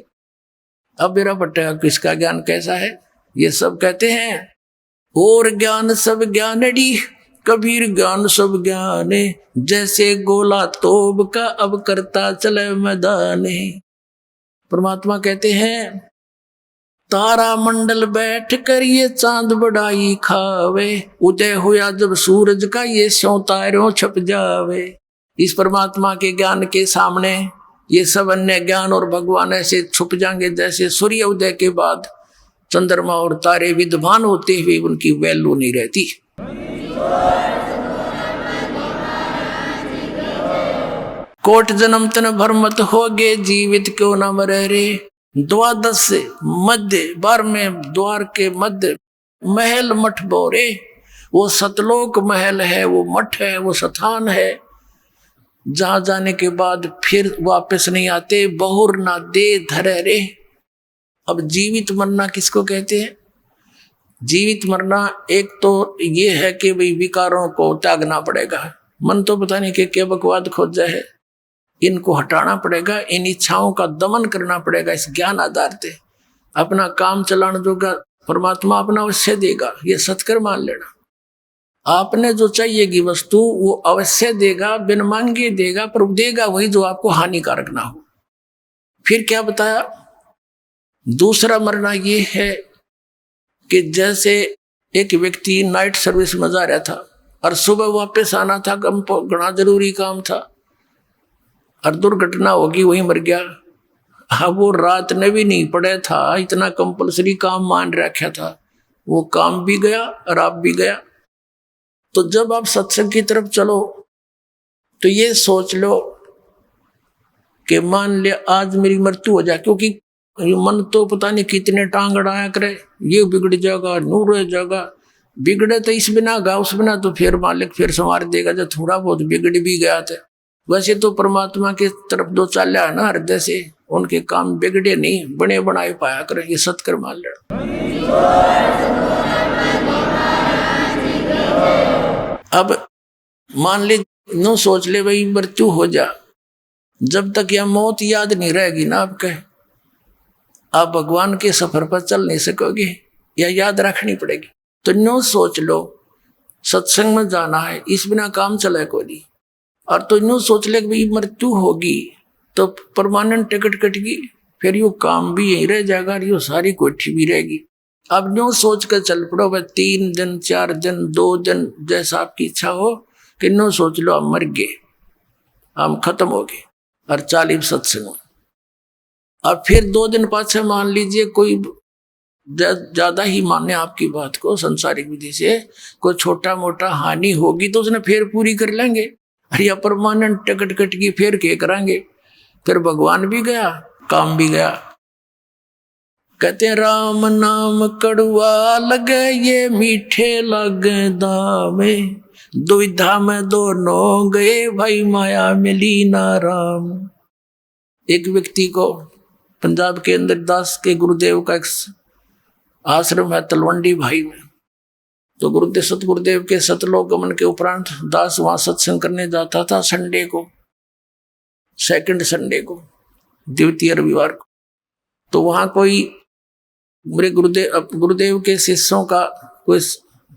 अब मेरा पट्टा किसका ज्ञान कैसा है, ये सब कहते हैं। और ज्ञान सब ज्ञानड़ी, कबीर ज्ञान सब ज्ञान, जैसे गोला तोब का अब करता चले मैदान। परमात्मा कहते हैं, तारा मंडल बैठ कर ये चांद बड़ाई खावे, उदय हुआ जब सूरज का ये स्यों तारों छप जावे। इस परमात्मा के ज्ञान के सामने ये सब अन्य ज्ञान और भगवान ऐसे छुप जाएंगे जैसे सूर्य उदय के बाद चंद्रमा और तारे विद्वान होते हुए उनकी वैल्यू नहीं रहती। कोट जन्म तन भर मत होगे, जीवित क्यों न मरे रे। 12 मध्य 12वें द्वार के मध्य महल मठ बोरे, वो सतलोक महल है, वो मठ है, वो स्थान है। जहां जाने के बाद फिर वापस नहीं आते, बहुर ना दे धरे रे। अब जीवित मरना किसको कहते हैं? जीवित मरना एक तो ये है कि भाई विकारों को त्यागना पड़ेगा, मन तो पता नहीं क्या बकवाद खोजा है, इनको हटाना पड़ेगा, इन इच्छाओं का दमन करना पड़ेगा इस ज्ञान आधार से। अपना काम चलाने जोगा परमात्मा अपना अवश्य देगा, ये सत्कर मान लेना। आपने जो चाहिएगी वस्तु वो अवश्य देगा, बिन मांगे देगा, पर देगा वही जो आपको हानिकारक ना हो। फिर क्या बताया? दूसरा मरना ये है कि जैसे एक व्यक्ति नाइट सर्विस में जा रहा था और सुबह वापस आना था, कम घना जरूरी काम था, और दुर्घटना होगी, वही मर गया। अब वो रात ने भी नहीं पड़ा था, इतना कंपलसरी काम मान रखा था, वो काम भी गया और आप भी गया। तो जब आप सत्संग की तरफ चलो तो ये सोच लो कि मान ले आज मेरी मृत्यु हो जाए, क्योंकि मन तो पता नहीं कितने टांग अड़ाया करे, ये बिगड़ जाएगा, नूर रह जाएगा, बिगड़े तो इस बिना गा उस बिना तो फिर मालिक फिर संवार देगा, जब थोड़ा बहुत बिगड़ भी गया था। वैसे तो परमात्मा की तरफ दो चाल्या है ना हृदय से, उनके काम बिगड़े नहीं, बने बनाए पाया करे, ये सत्कर मान लेना। अब मान ले नो सोच ले भाई मृत्यु हो जा, जब तक यह मौत याद नहीं रहेगी ना आपके, आप भगवान के सफर पर चल नहीं सकोगे, यह याद रखनी पड़ेगी। तो नो सोच लो सत्संग में जाना है, इस बिना काम चले को नहीं। और तो नो सोच ले कि भाई मृत्यु होगी तो परमानेंट टिकट कटेगी, फिर यो काम भी यही रह जाएगा, यो सारी कोठी भी रहेगी। अब नो सोच कर चल पड़ो, भाई 3 दिन 4 दिन 2 दिन जैसा आपकी इच्छा हो, कि नो सोच लो हम मर गए, हम खत्म हो गए, और 40 सत्संग। अब फिर 2 दिन पाछे मान लीजिए कोई ज्यादा ही माने आपकी बात को संसारिक विधि से, कोई छोटा मोटा हानि होगी तो उसने फिर पूरी कर लेंगे, अरे परमानेंट टिकट कट की फिर क्या कराएंगे, फिर भगवान भी गया काम भी गया। कहते राम नाम कड़ुआ लगे ये मीठे लगे दामे, दुविधा में दोनों गए भाई माया मिली ना राम। एक व्यक्ति को पंजाब के अंदर दास के गुरुदेव का एक आश्रम है तलवंडी भाई में, तो गुरुदेव सतगुरुदेव के सतलोक गमन के उपरांत दास वहां सत्संग करने जाता था संडे को, सेकंड संडे को, द्वितीय रविवार को। तो वहां कोई मेरे गुरुदेव के शिष्यों का कोई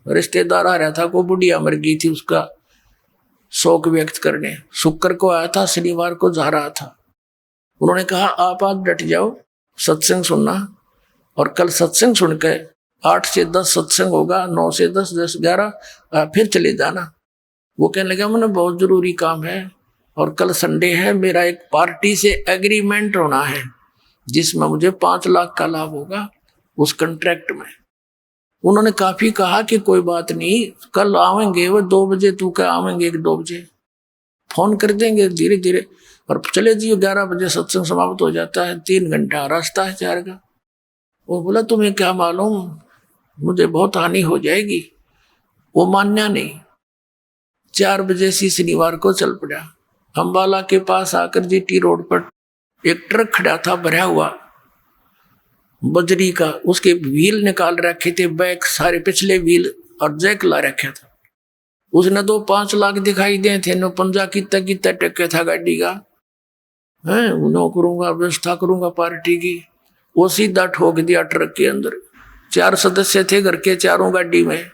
रिश्तेदार आ रहा था, कोई बुढ़िया मर गई थी, उसका शोक व्यक्त करने शुक्र को आया था, शनिवार को जा रहा था। उन्होंने कहा आप आज डट जाओ सत्संग सुनना, और कल सत्संग सुन के 8 से 10 सत्संग होगा, 9 से 10 10 11 फिर चले जाना। वो कहने लगा मैंने बहुत जरूरी काम है और कल संडे है, मेरा एक पार्टी से एग्रीमेंट होना है जिसमें मुझे 5 लाख का लाभ होगा उस कंट्रैक्ट में। उन्होंने काफी कहा कि कोई बात नहीं, कल आवेंगे वो 2 बजे, तू क्या आवेंगे 1-2 बजे, फोन कर देंगे धीरे धीरे, और चले जियो 11 बजे सत्संग समाप्त हो जाता है, 3 घंटा रास्ता है 4 का। वो बोला तुम्हें क्या मालूम, मुझे बहुत हानि हो जाएगी। वो मान्या नहीं, 4 बजे से शनिवार को चल पड़ा। अम्बाला के पास आकर जीटी रोड पर एक ट्रक खड़ा था भरा हुआ बजरी का, उसके व्हील निकाल रखे थे, बैक सारे पिछले व्हील और जैक ला रखा था। उसने तो 5 लाख दिखाई दे थे, नो पंजा कितना टक्के था गाड़ी का, है नो करूंगा व्यवस्था करूंगा पार्टी की। वो सीधा ठोक दिया ट्रक के अंदर। 4 सदस्य थे घर के, चारों गाड़ी में,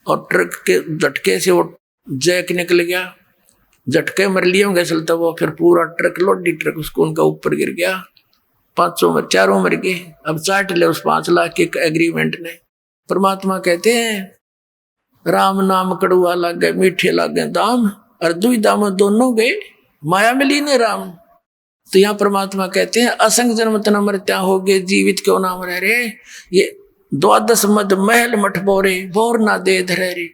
और ट्रक के झटके से वो जैक निकल गया, झटके मर लिए होंगे चलता वो, फिर पूरा ट्रक लोडी ट्रक उसको उनका ऊपर गिर गया, 4 मर गए। अब चाट ले उस 5 लाख के एग्रीमेंट ने। परमात्मा कहते हैं राम नाम कड़ुआ लग गए मीठे लग गए दाम, और दुविधा में दोनों गए माया मिली ने राम। तो यहाँ परमात्मा कहते हैं असंग जन्म तना मरत्या हो गए, जीवित क्यों नाम रह रे, ये 12 मद महल मठ बोरे, बोर ना दे धरे रे,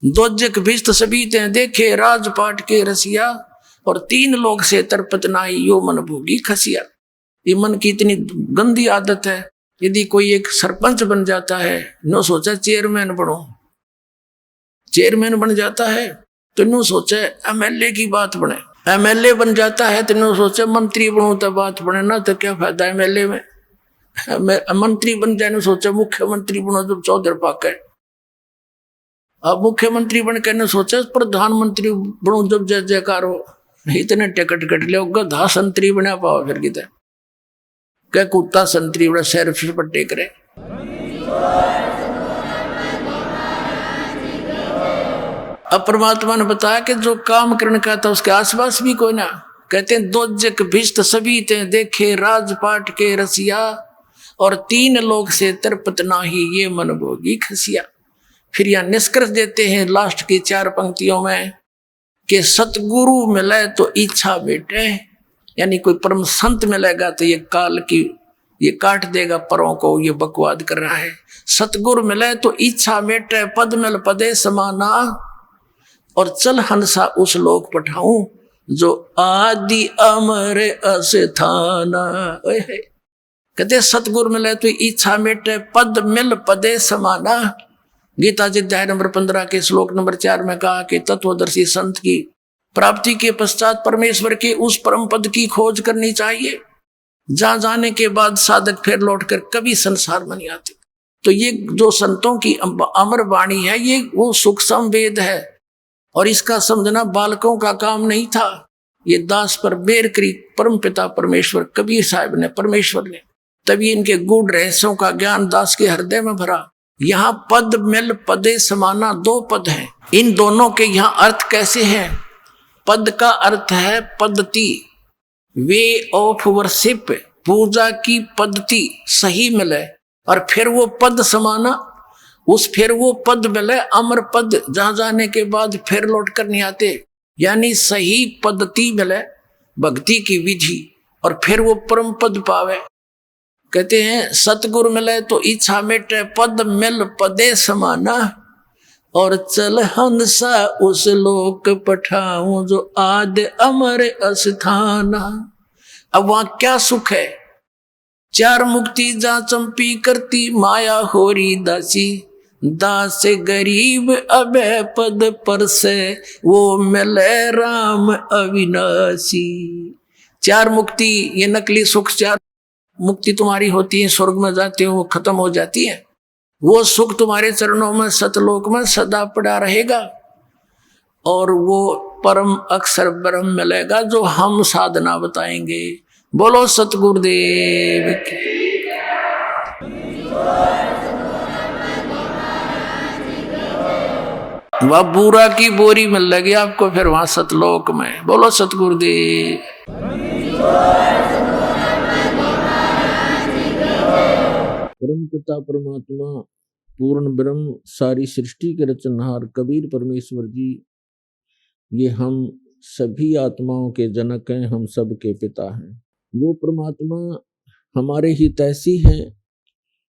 दोजक भिस्त सबीते देखे राजपाट के रसिया, और 3 लोग से तरपत नाई यो मन भोगी खसिया। ये मन की इतनी गंदी आदत है, यदि कोई एक सरपंच बन जाता है, नो सोचा चेयरमैन बनो, चेयरमैन बन जाता है तेनों सोचे एमएलए की बात बने, एमएलए बन जाता है, तेनों सोचे मंत्री बनू तो बात बने ना, तो क्या फायदा एमएलए में। मंत्री बन जाने सोचे मुख्यमंत्री बनो जब चौधर पाके, अब मुख्यमंत्री बन के सोचे प्रधानमंत्री बनो जब जय जयकार हो। इतने टिकट कट लिया गधा संतरी बना पाओ फिर कितने क्या कुत्ता संतरी बड़ा सैर फिर पर टेक रहे। अब परमात्मा ने बताया कि जो काम करने का था उसके आसपास भी कोई ना। कहते हैं दो जग भिष्ट सभी ते देखे राजपाट के रसिया, और 3 लोग से तरपत नाही ये मन भोगी खसिया। फिर यह निष्कर्ष देते हैं लास्ट की 4 पंक्तियों में कि सतगुरु मिले तो इच्छा बेटे, यानी कोई परम संत मिलेगा तो ये काल की ये काट देगा परों को, ये बकवाद कर रहा है। सतगुरु मिले तो इच्छा मेटे पद मिल पदे समाना, और चल हंसा उस लोक पठाऊं जो आदि अमर अस्थाना। कहते सतगुरु मिले तो इच्छा मेटे पद मिल पदे समाना। गीता जी अध्याय नंबर 15 के श्लोक नंबर 4 में कहा कि तत्वदर्शी संत की प्राप्ति के पश्चात परमेश्वर के उस परम पद की खोज करनी चाहिए, जहां जाने के बाद साधक फिर लौटकर कभी संसार में नहीं आते। तो ये जो संतों की अमर वाणी है, ये वो सूक्ष्म वेद है, और इसका समझना बालकों का काम नहीं था। ये दास पर बेर करी परम पिता परमेश्वर कबीर साहब ने, परमेश्वर ने, तभी इनके गूढ़ रहस्यों का ज्ञान दास के हृदय में भरा। यहाँ पद मिल पदे समाना 2 पद हैं। इन दोनों के यहाँ अर्थ कैसे हैं? पद का अर्थ है पद्धति, वे ऑफ वर्शिप, पूजा की पद्धति सही मिले, और फिर वो पद समाना, फिर वो पद मिले अमर पद, जहां जाने के बाद फिर लौट कर नहीं आते। यानी सही पद्धति मिले भक्ति की विधि, और फिर वो परम पद पावे। कहते हैं सतगुरु मिले तो इच्छा मेटे पद मिल पदे समाना, और चल हंसा उस लोक पठाऊं जो आदि अमर अस्थाना। अब वहां क्या सुख है? 4 मुक्ति जा चंपी करती माया होरी दासी, दास गरीब अभय पद पर से वो मिले राम अविनाशी। 4 मुक्ति, ये नकली सुख, 4 मुक्ति तुम्हारी होती है, स्वर्ग में जाते हो, वो खत्म हो जाती है। वो सुख तुम्हारे चरणों में सतलोक में सदा पड़ा रहेगा, और वो परम अक्षर ब्रह्म मिलेगा जो हम साधना बताएंगे। बोलो सतगुरुदेव की। वह बूरा की बोरी मिल लगी आपको फिर वहां सतलोक में। बोलो सतगुरुदेव। परम पिता परमात्मा पूर्ण ब्रह्म सारी सृष्टि के रचनहार कबीर परमेश्वर जी, ये हम सभी आत्माओं के जनक हैं, हम सब के पिता हैं। वो परमात्मा हमारे हितैषी हैं,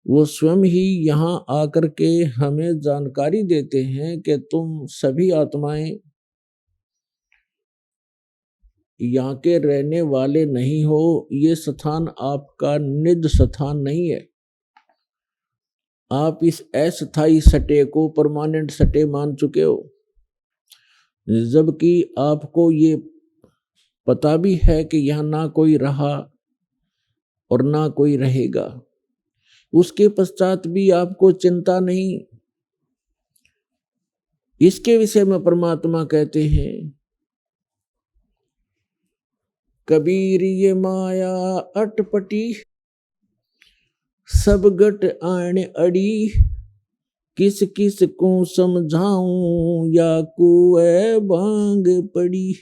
वो स्वयं ही यहाँ आकर के हमें जानकारी देते हैं कि तुम सभी आत्माएं यहाँ के रहने वाले नहीं हो, ये स्थान आपका निज स्थान नहीं है। आप इस अस्थायी सटे को परमानेंट सटे मान चुके हो, जबकि आपको ये पता भी है कि यहाँ ना कोई रहा और ना कोई रहेगा। उसके पश्चात भी आपको चिंता नहीं। इसके विषय में परमात्मा कहते हैं, कबीर ये माया अटपटी, सब गट आण अड़ी, किस किस को समझाऊं या कुए भांग पड़ी।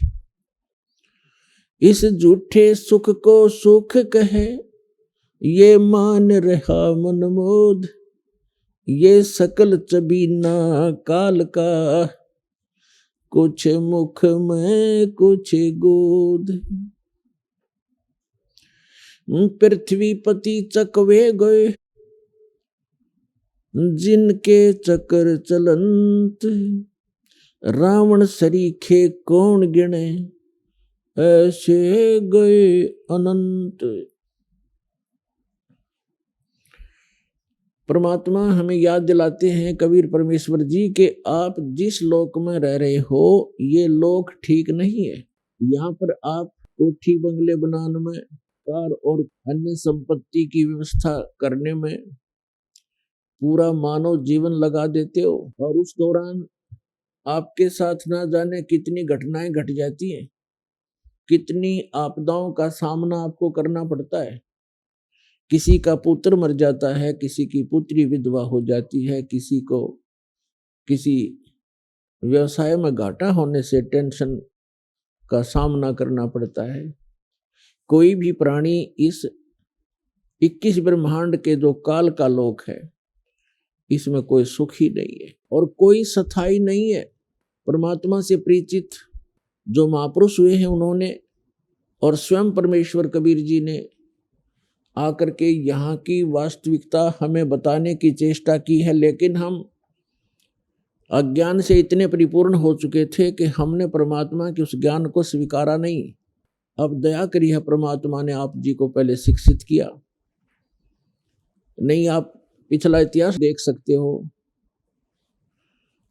इस झूठे सुख को सुख कहे, ये मान रहा मन मोद, ये सकल चबीना काल का, कुछ मुख में कुछ गोद। पृथ्वीपति चकवे गए, जिनके चक्र चलंत, रावण सरीखे कौन गिने, ऐसे गए अनंत। परमात्मा हमें याद दिलाते हैं कबीर परमेश्वर जी के आप जिस लोक में रह रहे हो ये लोक ठीक नहीं है। यहाँ पर आप कोठी बंगले बनाने में, कार और अन्य संपत्ति की व्यवस्था करने में पूरा मानव जीवन लगा देते हो और उस दौरान आपके साथ ना जाने कितनी घटनाएं घट जाती हैं, कितनी आपदाओं का सामना आपको करना पड़ता है। किसी का पुत्र मर जाता है, किसी की पुत्री विधवा हो जाती है, किसी को किसी व्यवसाय में घाटा होने से टेंशन का सामना करना पड़ता है। कोई भी प्राणी इस 21 ब्रह्मांड के जो काल का लोक है इसमें कोई सुख ही नहीं है और कोई स्थायी नहीं है। परमात्मा से परिचित जो महापुरुष हुए हैं उन्होंने और स्वयं परमेश्वर कबीर जी ने आकर के यहाँ की वास्तविकता हमें बताने की चेष्टा की है, लेकिन हम अज्ञान से इतने परिपूर्ण हो चुके थे कि हमने परमात्मा के उस ज्ञान को स्वीकारा नहीं। अब दया करी है परमात्मा ने आप जी को पहले शिक्षित किया। नहीं, आप पिछला इतिहास देख सकते हो,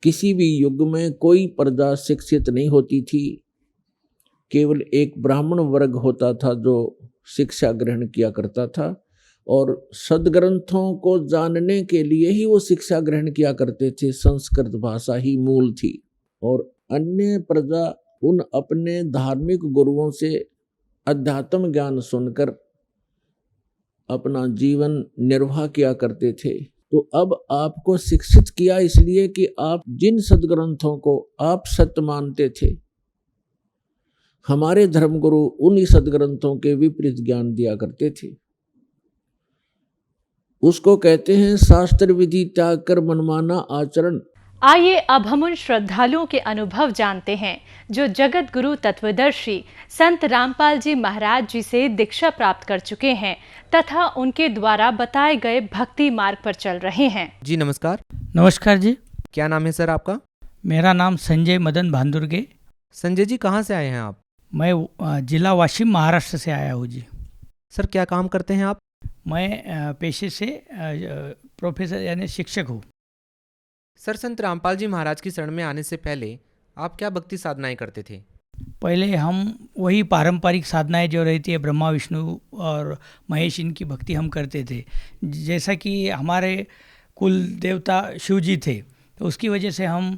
किसी भी युग में कोई प्रजा शिक्षित नहीं होती थी, केवल एक ब्राह्मण वर्ग होता था जो शिक्षा ग्रहण किया करता था और सदग्रंथों को जानने के लिए ही वो शिक्षा ग्रहण किया करते थे। संस्कृत भाषा ही मूल थी और अन्य प्रजा उन अपने धार्मिक गुरुओं से अध्यात्म ज्ञान सुनकर अपना जीवन निर्वाह किया करते थे। तो अब आपको शिक्षित किया इसलिए कि आप जिन सदग्रंथों को आप सत्य मानते थे, हमारे धर्मगुरु उन्हीं सदग्रंथों के विपरीत ज्ञान दिया करते थे। उसको कहते हैं शास्त्र विधि त्याग कर मनमाना आचरण। आइए अब हम उन श्रद्धालुओं के अनुभव जानते हैं जो जगत गुरु तत्वदर्शी संत रामपाल जी महाराज जी से दीक्षा प्राप्त कर चुके हैं तथा उनके द्वारा बताए गए भक्ति मार्ग पर चल रहे हैं। जी नमस्कार। नमस्कार जी। क्या नाम है सर आपका? मेरा नाम संजय मदन भांदुर्गे। संजय जी, कहाँ से आए हैं आप? मैं जिला वाशिम महाराष्ट्र से आया हूँ जी। सर क्या काम करते हैं आप? मैं पेशे से प्रोफेसर यानी शिक्षक हूँ। सर संत रामपाल जी महाराज की शरण में आने से पहले आप क्या भक्ति साधनाएं करते थे? पहले हम वही पारंपरिक साधनाएं जो रहती है ब्रह्मा विष्णु और महेश, इनकी भक्ति हम करते थे। जैसा कि हमारे कुल देवता शिव जी थे तो उसकी वजह से हम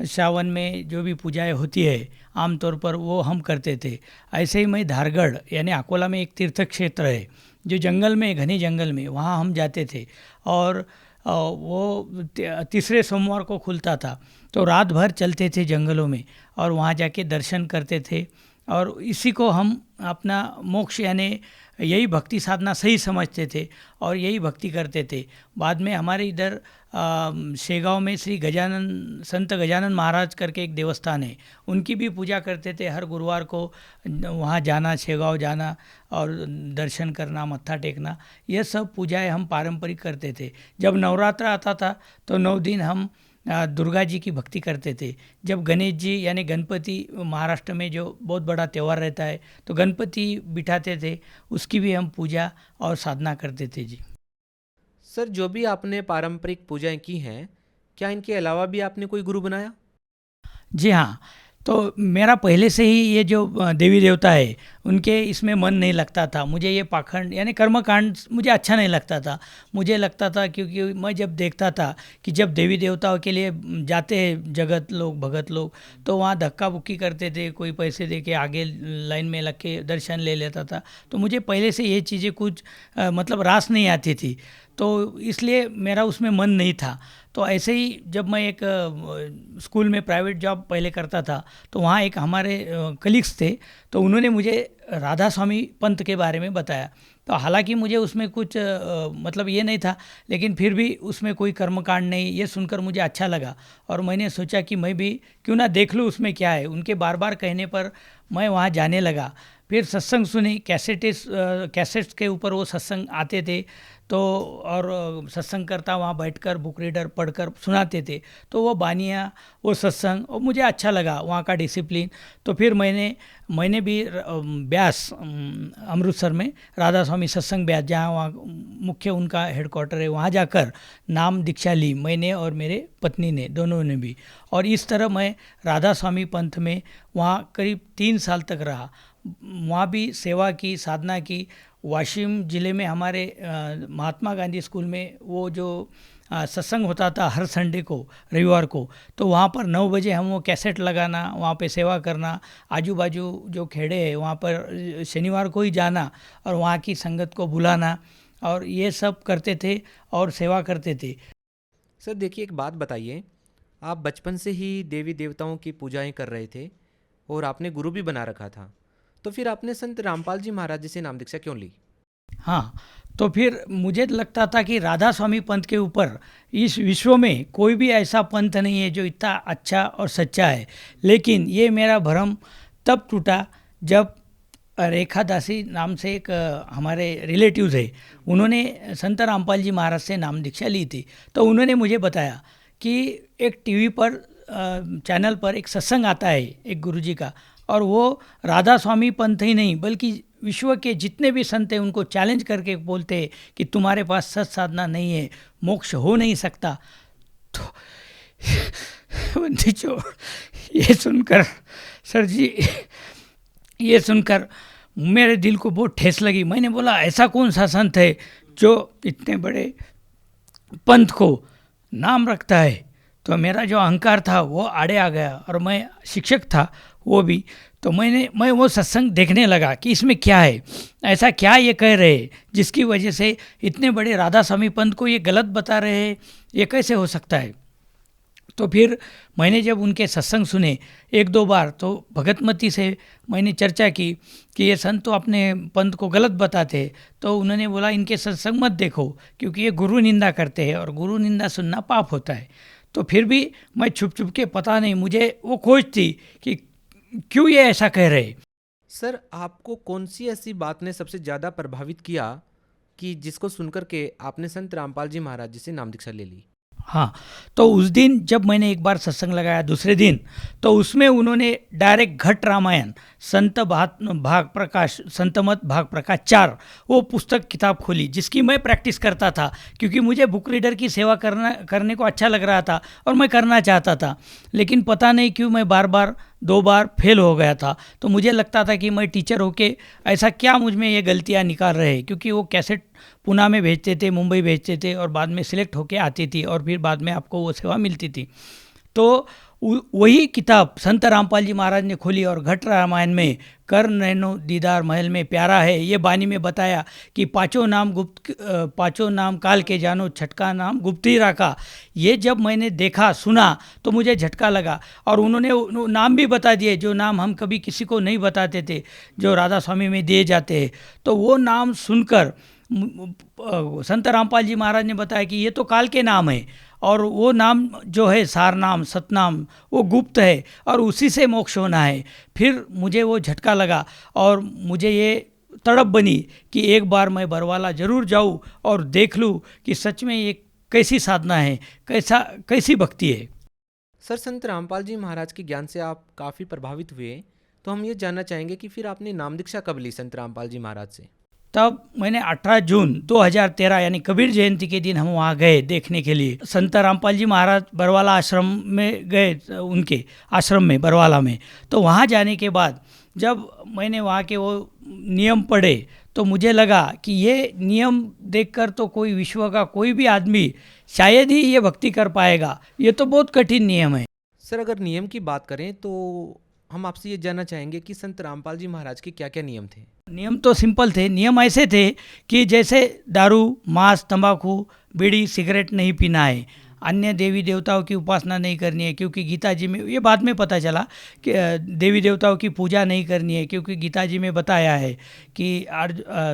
सावन में जो भी पूजाएं होती है आमतौर पर वो हम करते थे। ऐसे ही मैं धारगढ़ यानी अकोला में एक तीर्थ क्षेत्र है जो जंगल में, घने जंगल में, वहाँ हम जाते थे और वो तीसरे सोमवार को खुलता था तो रात भर चलते थे जंगलों में और वहाँ जाके दर्शन करते थे और इसी को हम अपना मोक्ष यानी यही भक्ति साधना सही समझते थे और यही भक्ति करते थे। बाद में हमारे इधर शेगांव में श्री गजानन संत गजानन महाराज करके एक देवस्थान है, उनकी भी पूजा करते थे। हर गुरुवार को वहाँ जाना, शेगांव जाना और दर्शन करना, मत्था टेकना, यह सब पूजाएं हम पारंपरिक करते थे। जब नवरात्र आता था तो 9 दिन हम दुर्गा जी की भक्ति करते थे। जब गणेश जी यानी गणपति महाराष्ट्र में जो बहुत बड़ा त्यौहार रहता है तो गणपति बिठाते थे, उसकी भी हम पूजा और साधना करते थे जी। सर जो भी आपने पारंपरिक पूजाएं की हैं, क्या इनके अलावा भी आपने कोई गुरु बनाया? जी हाँ, तो मेरा पहले से ही ये जो देवी देवता है उनके इसमें मन नहीं लगता था। मुझे ये पाखंड यानी कर्मकांड मुझे अच्छा नहीं लगता था। मुझे लगता था क्योंकि मैं जब देखता था कि जब देवी देवताओं के लिए जाते हैं जगत लोग, भगत लोग, तो वहाँ धक्का बुक्की करते थे, कोई पैसे दे के आगे लाइन में लग के दर्शन ले लेता था। तो मुझे पहले से ये चीज़ें कुछ मतलब रास नहीं आती थी, तो इसलिए मेरा उसमें मन नहीं था। तो ऐसे ही जब मैं एक स्कूल में प्राइवेट जॉब पहले करता था तो वहाँ एक हमारे कलीग्स थे, तो उन्होंने मुझे राधा स्वामी पंथ के बारे में बताया। तो हालांकि मुझे उसमें कुछ मतलब ये नहीं था, लेकिन फिर भी उसमें कोई कर्मकांड नहीं, ये सुनकर मुझे अच्छा लगा और मैंने सोचा कि मैं भी क्यों ना देख लूँ उसमें क्या है। उनके बार बार कहने पर मैं वहाँ जाने लगा। फिर सत्संग सुने, कैसेट्स के ऊपर वो सत्संग आते थे, तो और सत्संग करता वहाँ बैठकर बुक रीडर पढ़कर सुनाते थे, तो वो बानियाँ, वो सत्संग, और मुझे अच्छा लगा वहाँ का डिसिप्लिन। तो फिर मैंने भी ब्यास, अमृतसर में राधा स्वामी सत्संग ब्यास, जहाँ वहाँ मुख्य उनका हेडक्वार्टर है, वहाँ जाकर नाम दीक्षा ली, मैंने और मेरे पत्नी ने, दोनों ने भी। और इस तरह मैं राधा स्वामी पंथ में वहाँ करीब 3 साल तक रहा। वहाँ भी सेवा की, साधना की। वाशिम ज़िले में हमारे महात्मा गांधी स्कूल में वो जो सत्संग होता था हर संडे को, रविवार को, तो वहाँ पर 9 बजे हम वो कैसेट लगाना, वहाँ पे सेवा करना, आजू बाजू जो खेड़े हैं वहाँ पर शनिवार को ही जाना और वहाँ की संगत को बुलाना, और ये सब करते थे और सेवा करते थे। सर देखिए, एक बात बताइए, आप बचपन से ही देवी देवताओं की पूजाएं कर रहे थे और आपने गुरु भी बना रखा था, तो फिर आपने संत रामपाल जी महाराज जी से नाम दीक्षा क्यों ली? हाँ, तो फिर मुझे लगता था कि राधा स्वामी पंथ के ऊपर इस विश्व में कोई भी ऐसा पंथ नहीं है जो इतना अच्छा और सच्चा है। लेकिन ये मेरा भ्रम तब टूटा जब रेखा दासी नाम से एक हमारे रिलेटिव्स है, उन्होंने संत रामपाल जी महाराज से नाम दीक्षा ली थी। तो उन्होंने मुझे बताया कि एक टीवी पर चैनल पर एक सत्संग आता है एक गुरुजी का, और वो राधा स्वामी पंथ ही नहीं बल्कि विश्व के जितने भी संत हैं उनको चैलेंज करके बोलते हैं कि तुम्हारे पास सत साधना नहीं है, मोक्ष हो नहीं सकता। तो जो ये सुनकर सर जी, ये सुनकर मेरे दिल को बहुत ठेस लगी। मैंने बोला ऐसा कौन सा संत है जो इतने बड़े पंथ को नाम रखता है। तो मेरा जो अहंकार था वो आड़े आ गया, और मैं शिक्षक था वो भी। तो मैं वो सत्संग देखने लगा कि इसमें क्या है, ऐसा क्या ये कह रहे हैं जिसकी वजह से इतने बड़े राधा स्वामी पंथ को ये गलत बता रहे हैं, ये कैसे हो सकता है। तो फिर मैंने जब उनके सत्संग सुने 1-2 बार, तो भगतमती से मैंने चर्चा की कि ये संत तो अपने पंथ को गलत बताते हैं। तो उन्होंने बोला इनके सत्संग मत देखो, क्योंकि ये गुरु निंदा करते हैं और गुरु निंदा सुनना पाप होता है। तो फिर भी मैं छुप के, पता नहीं, मुझे वो खोज थी कि क्यों ये ऐसा कह रहे। सर आपको कौन सी ऐसी बात ने सबसे ज़्यादा प्रभावित किया कि जिसको सुनकर के आपने संत रामपाल जी महाराज जी से नाम दीक्षा ले ली? हाँ, तो उस दिन जब मैंने एक बार सत्संग लगाया दूसरे दिन, तो उसमें उन्होंने डायरेक्ट घट रामायण संत भाग प्रकाश, संतमत भाग प्रकाश 4 वो पुस्तक किताब खोली, जिसकी मैं प्रैक्टिस करता था, क्योंकि मुझे बुक रीडर की सेवा करने को अच्छा लग रहा था और मैं करना चाहता था। लेकिन पता नहीं क्यों मैं बार 2 बार फेल हो गया था। तो मुझे लगता था कि मैं टीचर होके ऐसा क्या मुझ में ये गलतियाँ निकाल रहे हैं, क्योंकि वो कैसेट पुणे में भेजते थे, मुंबई भेजते थे, और बाद में सिलेक्ट होके आती थी और फिर बाद में आपको वो सेवा मिलती थी। तो वही किताब संत रामपाल जी महाराज ने खोली और घट रामायण में कर नैनो दीदार महल में प्यारा है, ये बानी में बताया कि 5 नाम काल के जानो, छठका नाम गुप्त ही रखा। ये जब मैंने देखा, सुना, तो मुझे झटका लगा, और उन्होंने नाम भी बता दिए जो नाम हम कभी किसी को नहीं बताते थे, जो राधा स्वामी में दिए जाते हैं। तो वो नाम सुनकर संत रामपाल जी महाराज ने बताया कि ये तो काल के नाम है, और वो नाम जो है सारनाम, सतनाम, वो गुप्त है और उसी से मोक्ष होना है। फिर मुझे वो झटका लगा और मुझे ये तड़प बनी कि एक बार मैं बरवाला ज़रूर जाऊँ और देख लूँ कि सच में ये कैसी साधना है, कैसी भक्ति है। सर संत रामपाल जी महाराज के ज्ञान से आप काफ़ी प्रभावित हुए, तो हम ये जानना चाहेंगे कि फिर आपने नाम दीक्षा कब ली संत रामपाल जी महाराज से? तब मैंने 18 जून 2013 यानी कबीर जयंती के दिन हम वहाँ गए देखने के लिए। संत रामपाल जी महाराज बरवाला आश्रम में गए, उनके आश्रम में बरवाला में। तो वहाँ जाने के बाद जब मैंने वहाँ के वो नियम पढ़े, तो मुझे लगा कि ये नियम देखकर तो कोई विश्व का कोई भी आदमी शायद ही ये भक्ति कर पाएगा, ये तो बहुत कठिन नियम है। सर अगर नियम की बात करें तो हम आपसे ये जानना चाहेंगे कि संत रामपाल जी महाराज के क्या क्या नियम थे? नियम तो सिंपल थे। नियम ऐसे थे कि जैसे दारू, मांस, तंबाकू, बीड़ी, सिगरेट नहीं पीना है, अन्य देवी देवताओं की उपासना नहीं करनी है, क्योंकि गीता जी में ये बाद में पता चला कि देवी देवताओं की पूजा नहीं करनी है, क्योंकि गीता जी में बताया है कि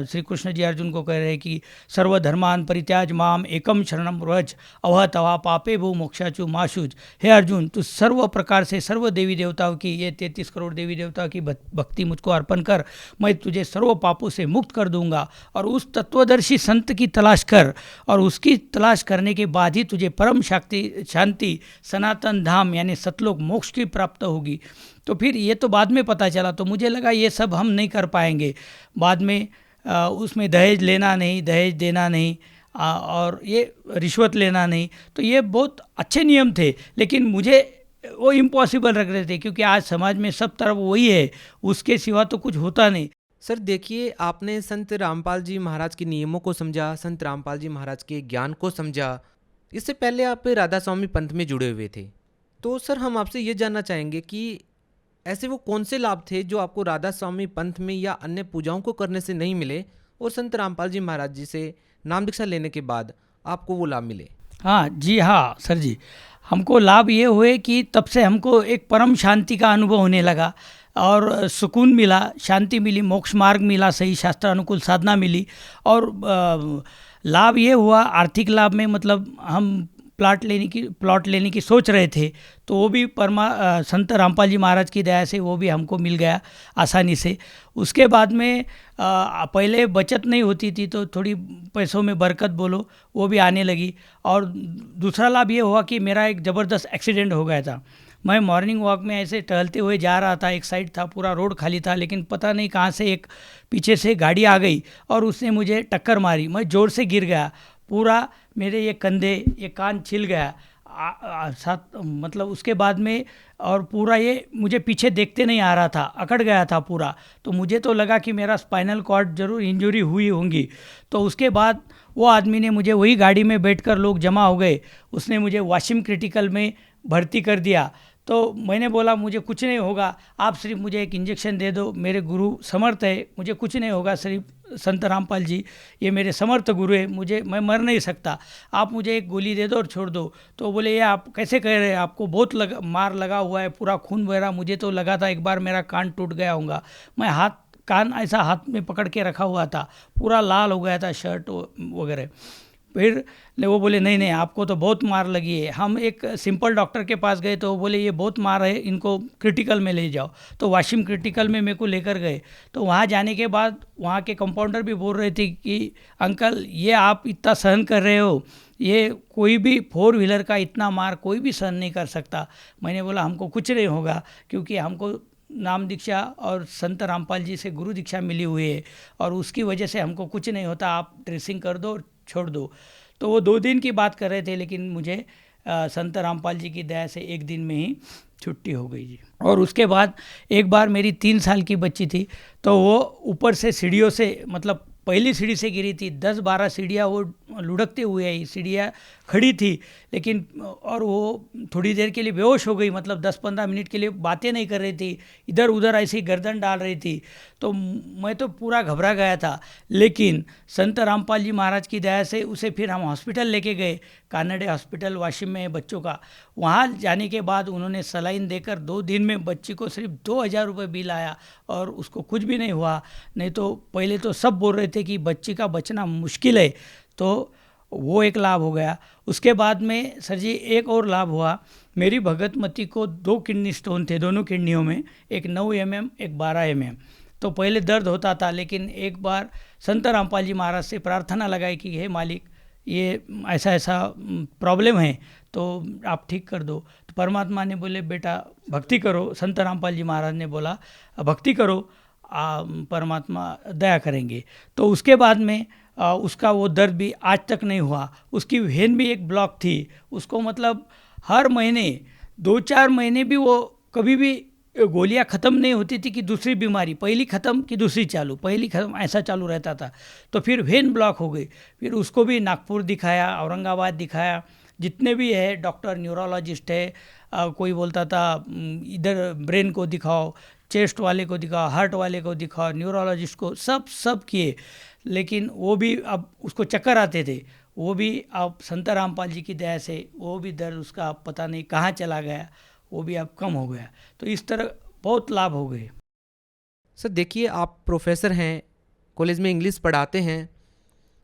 श्री कृष्ण जी अर्जुन को कह रहे हैं कि सर्वधर्मान परित्याज माम एकम शरणम व्रज अवह तवा पापे भू मोक्षाचु माशुज। हे अर्जुन, तू सर्व प्रकार से सर्व देवी देवताओं की, ये 33 करोड़ देवी देवताओं की भक्ति मुझको अर्पण कर, मैं तुझे सर्व पापों से मुक्त कर दूंगा। और उस तत्वदर्शी संत की तलाश कर, और उसकी तलाश करने के बाद ही तुझे परम शांति सनातन धाम यानी सतलोक मोक्ष की प्राप्त होगी। तो फिर ये तो बाद में पता चला, तो मुझे लगा ये सब हम नहीं कर पाएंगे। बाद में उसमें दहेज लेना नहीं, दहेज देना नहीं, और ये रिश्वत लेना नहीं, तो ये बहुत अच्छे नियम थे, लेकिन मुझे वो इम्पॉसिबल लग रहे थे, क्योंकि आज समाज में सब तरफ वही है, उसके सिवा तो कुछ होता नहीं। सर देखिए, आपने संत रामपाल जी महाराज के नियमों को समझा, संत रामपाल जी महाराज के ज्ञान को समझा। इससे पहले आप राधा स्वामी पंथ में जुड़े हुए थे, तो सर हम आपसे ये जानना चाहेंगे कि ऐसे वो कौन से लाभ थे जो आपको राधा स्वामी पंथ में या अन्य पूजाओं को करने से नहीं मिले, और संत रामपाल जी महाराज जी से नाम दीक्षा लेने के बाद आपको वो लाभ मिले? हाँ जी, हाँ सर जी, हमको लाभ ये हुए कि तब से हमको एक परम शांति का अनुभव होने लगा, और सुकून मिला, शांति मिली, मोक्ष मार्ग मिला, सही शास्त्र अनुकूल साधना मिली। और लाभ ये हुआ, आर्थिक लाभ में मतलब हम प्लॉट लेने की सोच रहे थे, तो वो भी संत रामपाल जी महाराज की दया से वो भी हमको मिल गया आसानी से। उसके बाद में पहले बचत नहीं होती थी, तो थोड़ी पैसों में बरकत बोलो वो भी आने लगी। और दूसरा लाभ ये हुआ कि मेरा एक ज़बरदस्त एक्सीडेंट हो गया था। मैं मॉर्निंग वॉक में ऐसे टहलते हुए जा रहा था, एक साइड था, पूरा रोड खाली था, लेकिन पता नहीं कहाँ से एक पीछे से गाड़ी आ गई और उसने मुझे टक्कर मारी। मैं ज़ोर से गिर गया, पूरा मेरे ये कंधे, ये कान छिल गया साथ, मतलब उसके बाद में, और पूरा ये मुझे पीछे देखते नहीं आ रहा था, अकड़ गया था पूरा। तो मुझे तो लगा कि मेरा स्पाइनल कॉर्ड जरूर इंजरी हुई होंगी। तो उसके बाद वो आदमी ने मुझे, वही गाड़ी में बैठकर लोग जमा हो गए, उसने मुझे वाशिम क्रिटिकल में भर्ती कर दिया। तो मैंने बोला मुझे कुछ नहीं होगा, आप सिर्फ मुझे एक इंजेक्शन दे दो, मेरे गुरु समर्थ है, मुझे कुछ नहीं होगा, सिर्फ संत रामपाल जी ये मेरे समर्थ गुरु है, मैं मर नहीं सकता, आप मुझे एक गोली दे दो और छोड़ दो। तो बोले ये आप कैसे कह रहे हैं, आपको बहुत मार लगा हुआ है, पूरा खून बह रहा। मुझे तो लगा था एक बार मेरा कान टूट गया होगा। मैं कान ऐसा हाथ में पकड़ के रखा हुआ था, पूरा लाल हो गया था शर्ट वगैरह। फिर वो बोले नहीं नहीं, आपको तो बहुत मार लगी है। हम एक सिंपल डॉक्टर के पास गए, तो वो बोले ये बहुत मार है, इनको क्रिटिकल में ले जाओ। तो वाशिम क्रिटिकल में मेरे को लेकर गए। तो वहाँ जाने के बाद वहाँ के कंपाउंडर भी बोल रहे थे कि अंकल ये आप इतना सहन कर रहे हो, ये कोई भी 4 व्हीलर का इतना मार कोई भी सहन नहीं कर सकता। मैंने बोला हमको कुछ नहीं होगा, क्योंकि हमको नाम दीक्षा और संत रामपाल जी से गुरु दीक्षा मिली हुई है, और उसकी वजह से हमको कुछ नहीं होता, आप ड्रेसिंग कर दो और छोड़ दो। तो वो 2 दिन की बात कर रहे थे, लेकिन मुझे संत रामपाल जी की दया से 1 दिन में ही छुट्टी हो गई जी। और उसके बाद एक बार मेरी 3 साल की बच्ची थी, तो वो ऊपर से सीढ़ियों से, मतलब पहली सीढ़ी से गिरी थी। 10-12 सीढ़ियाँ वो लुढ़कते हुए आई, सीढ़ियाँ खड़ी थी, लेकिन और वो थोड़ी देर के लिए बेहोश हो गई, मतलब 10-15 मिनट के लिए बातें नहीं कर रही थी, इधर उधर ऐसी गर्दन डाल रही थी। तो मैं तो पूरा घबरा गया था, लेकिन संत रामपाल जी महाराज की दया से उसे फिर हम हॉस्पिटल लेके गए, कानडे हॉस्पिटल वाशिम में है बच्चों का। वहाँ जाने के बाद उन्होंने सलाइन देकर 2 दिन में बच्ची को सिर्फ 2000 रुपये बिल आया, और उसको कुछ भी नहीं हुआ। नहीं तो पहले तो सब बोल रहे थे कि बच्ची का बचना मुश्किल है। तो वो एक लाभ हो गया। उसके बाद में सर जी एक और लाभ हुआ, मेरी भगतमती को 2 किडनी स्टोन थे दोनों किडनियों में, एक 9 mm एक 12 mm। तो पहले दर्द होता था, लेकिन एक बार संत रामपाल जी महाराज से प्रार्थना लगाई कि हे मालिक ये ऐसा ऐसा प्रॉब्लम है, तो आप ठीक कर दो। तो परमात्मा ने बोले बेटा भक्ति करो, संत रामपाल जी महाराज ने बोला भक्ति करो, परमात्मा दया करेंगे। तो उसके बाद में उसका वो दर्द भी आज तक नहीं हुआ। उसकी वेन भी एक ब्लॉक थी, उसको मतलब हर महीने 2-4 महीने भी वो कभी भी गोलियां ख़त्म नहीं होती थी कि दूसरी बीमारी पहली ख़त्म कि दूसरी चालू, पहली ख़त्म, ऐसा चालू रहता था। तो फिर वेन ब्लॉक हो गई, फिर उसको भी नागपुर दिखाया, औरंगाबाद दिखाया, जितने भी है डॉक्टर न्यूरोलॉजिस्ट है, कोई बोलता था इधर ब्रेन को दिखाओ, चेस्ट वाले को दिखाओ, हार्ट वाले को दिखाओ, न्यूरोलॉजिस्ट को, सब किए, लेकिन वो भी अब उसको चक्कर आते थे। वो भी अब संत रामपाल जी की दया से वो भी दर्द उसका पता नहीं कहाँ चला गया, वो भी अब कम हो गया। तो इस तरह बहुत लाभ हो गए। सर देखिए, आप प्रोफेसर हैं, कॉलेज में इंग्लिश पढ़ाते हैं,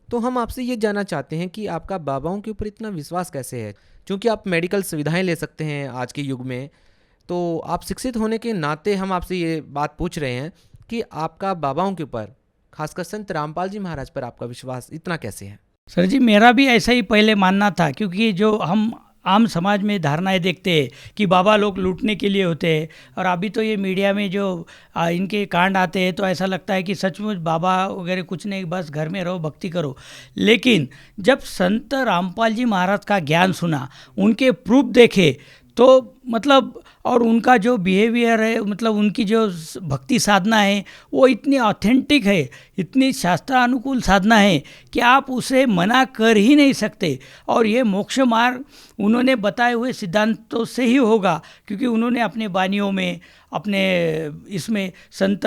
तो हम आपसे ये जानना चाहते हैं कि आपका बाबाओं के ऊपर इतना विश्वास कैसे है? क्योंकि आप मेडिकल सुविधाएं ले सकते हैं आज के युग में, तो आप शिक्षित होने के नाते हम आपसे ये बात पूछ रहे हैं कि आपका बाबाओं के ऊपर, खासकर संत रामपाल जी महाराज पर आपका विश्वास इतना कैसे है? सर जी, मेरा भी ऐसा ही पहले मानना था, क्योंकि जो हम आम समाज में धारणाएं देखते हैं कि बाबा लोग लूटने के लिए होते हैं, और अभी तो ये मीडिया में जो इनके कांड आते हैं तो ऐसा लगता है कि सचमुच बाबा वगैरह कुछ नहीं, बस घर में रहो, भक्ति करो। लेकिन जब संत रामपाल जी महाराज का ज्ञान सुना, उनके प्रूफ देखे, तो मतलब और उनका जो बिहेवियर है, मतलब उनकी जो भक्ति साधना है वो इतनी ऑथेंटिक है, इतनी शास्त्रानुकूल साधना है कि आप उसे मना कर ही नहीं सकते। और ये मोक्ष मार्ग उन्होंने बताए हुए सिद्धांतों से ही होगा, क्योंकि उन्होंने अपने बानियों में, अपने इसमें संत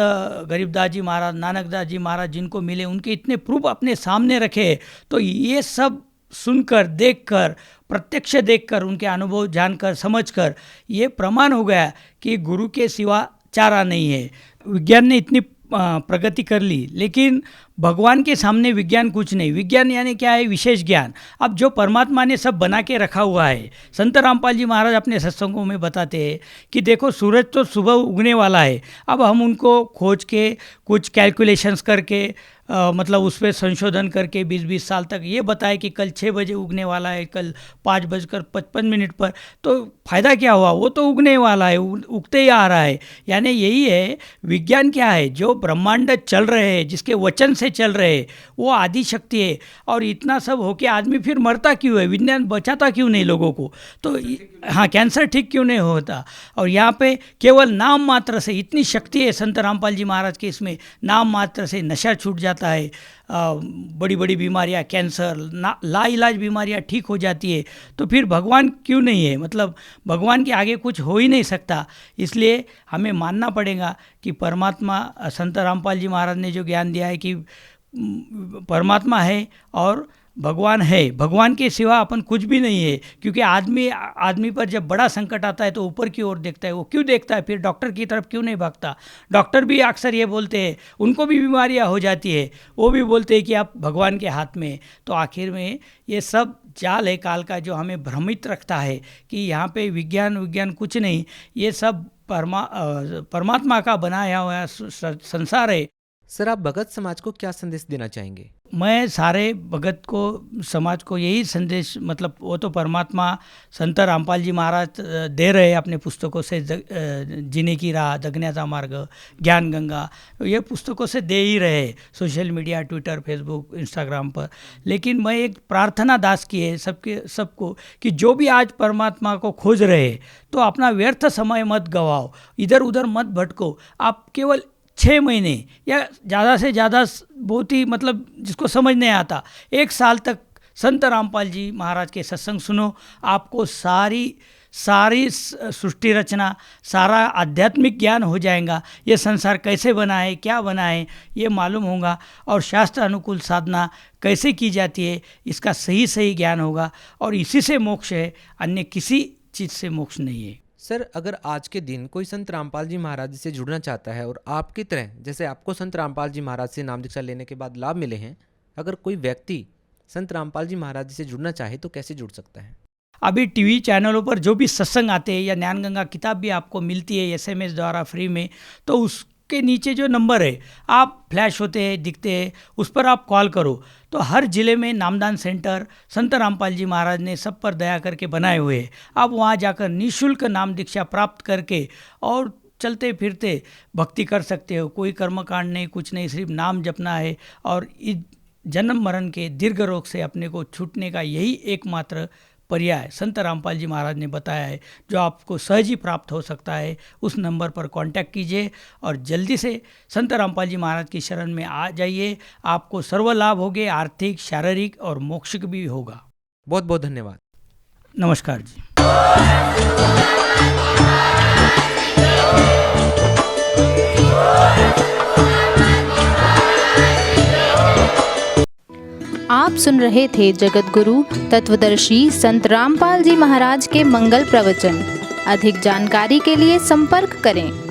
गरीबदास जी महाराज, नानकदास जी महाराज जिनको मिले, उनके इतने प्रूफ अपने सामने रखे। तो ये सब सुनकर, देखकर, प्रत्यक्ष देखकर, उनके अनुभव जानकर, समझकर ये प्रमाण हो गया कि गुरु के सिवा चारा नहीं है। विज्ञान ने इतनी प्रगति कर ली, लेकिन भगवान के सामने विज्ञान कुछ नहीं। विज्ञान यानी क्या है? विशेष ज्ञान। अब जो परमात्मा ने सब बना के रखा हुआ है, संत रामपाल जी महाराज अपने सत्संगों में बताते हैं कि देखो सूरज तो सुबह उगने वाला है, अब हम उनको खोज के कुछ कैलकुलेशंस करके मतलब उस पर संशोधन करके 20-20 साल तक ये बताए कि कल 6 बजे उगने वाला है, कल 5:55 पर, तो फ़ायदा क्या हुआ? वो तो उगने वाला है, उगते ही आ रहा है। यानी यही है विज्ञान। क्या है? जो ब्रह्मांड चल रहे हैं, जिसके वचन से चल रहे हैं, वो आदि शक्ति है। और इतना सब हो के आदमी फिर मरता क्यों है? विज्ञान बचाता क्यों नहीं लोगों को? तो हाँ, कैंसर ठीक क्यों नहीं होता? और यहाँ पे केवल नाम मात्र से इतनी शक्ति है संत रामपाल जी महाराज के, इसमें नाम मात्र से नशा छूट जाता है, बड़ी बड़ी बीमारियाँ, कैंसर, लाइलाज बीमारियाँ ठीक हो जाती है। तो फिर भगवान क्यों नहीं है? मतलब भगवान के आगे कुछ हो ही नहीं सकता। इसलिए हमें मानना पड़ेगा कि परमात्मा, संत रामपाल जी महाराज ने जो ज्ञान दिया है कि परमात्मा है और भगवान है, भगवान के सिवा अपन कुछ भी नहीं है। क्योंकि आदमी पर जब बड़ा संकट आता है तो ऊपर की ओर देखता है। वो क्यों देखता है? फिर डॉक्टर की तरफ क्यों नहीं भागता? डॉक्टर भी अक्सर ये बोलते हैं, उनको भी बीमारियां हो जाती है, वो भी बोलते हैं कि आप भगवान के हाथ में। तो आखिर में ये सब जाल है काल का, जो हमें भ्रमित रखता है कि यहाँ पे विज्ञान कुछ नहीं, ये सब परमात्मा का बनाया हुआ संसार है। सर, आप भगत समाज को क्या संदेश देना चाहेंगे? मैं सारे भगत को, समाज को यही संदेश, मतलब वो तो परमात्मा संत रामपाल जी महाराज दे रहे हैं अपने पुस्तकों से, जीने की राह, जगण्याचा मार्ग, ज्ञान गंगा, ये पुस्तकों से दे ही रहे, social media, Twitter, Facebook, Instagram पर। लेकिन मैं एक प्रार्थना दास की है सबको कि जो भी आज परमात्मा को खोज रहे तो अपना व्यर्थ समय मत गवाओ, इधर उधर मत भटको। आप केवल 6 महीने या ज़्यादा से ज़्यादा, बहुत ही मतलब जिसको समझ नहीं आता, 1 साल तक संत रामपाल जी महाराज के सत्संग सुनो। आपको सारी सृष्टि रचना, सारा आध्यात्मिक ज्ञान हो जाएगा। ये संसार कैसे बना है, क्या बना है, ये मालूम होगा। और शास्त्र अनुकूल साधना कैसे की जाती है, इसका सही ज्ञान होगा। और इसी से मोक्ष है, अन्य किसी चीज़ से मोक्ष नहीं है। सर, अगर आज के दिन कोई संत रामपाल जी महाराज से जुड़ना चाहता है और आपकी तरह, जैसे आपको संत रामपाल जी महाराज से नाम दीक्षा लेने के बाद लाभ मिले हैं, अगर कोई व्यक्ति संत रामपाल जी महाराज से जुड़ना चाहे तो कैसे जुड़ सकता है? अभी टीवी चैनलों पर जो भी सत्संग आते हैं या ज्ञान गंगा किताब भी आपको मिलती है SMS द्वारा फ्री में, तो उसके नीचे जो नंबर है, आप फ्लैश होते हैं, दिखते हैं, उस पर आप कॉल करो। तो हर जिले में नामदान सेंटर संत रामपाल जी महाराज ने सब पर दया करके बनाए हुए हैं। आप वहाँ जाकर निःशुल्क नाम दीक्षा प्राप्त करके और चलते फिरते भक्ति कर सकते हो। कोई कर्मकांड नहीं, कुछ नहीं, सिर्फ नाम जपना है। और इस जन्म मरण के दीर्घ रोग से अपने को छूटने का यही एकमात्र पर्याय संत रामपाल जी महाराज ने बताया है, जो आपको सहज ही प्राप्त हो सकता है। उस नंबर पर कांटेक्ट कीजिए और जल्दी से संत रामपाल जी महाराज की शरण में आ जाइए। आपको सर्व लाभ होंगे, आर्थिक, शारीरिक और मोक्षिक भी होगा। बहुत बहुत धन्यवाद। नमस्कार जी। आप सुन रहे थे जगत गुरु तत्वदर्शी संत रामपाल जी महाराज के मंगल प्रवचन। अधिक जानकारी के लिए संपर्क करें।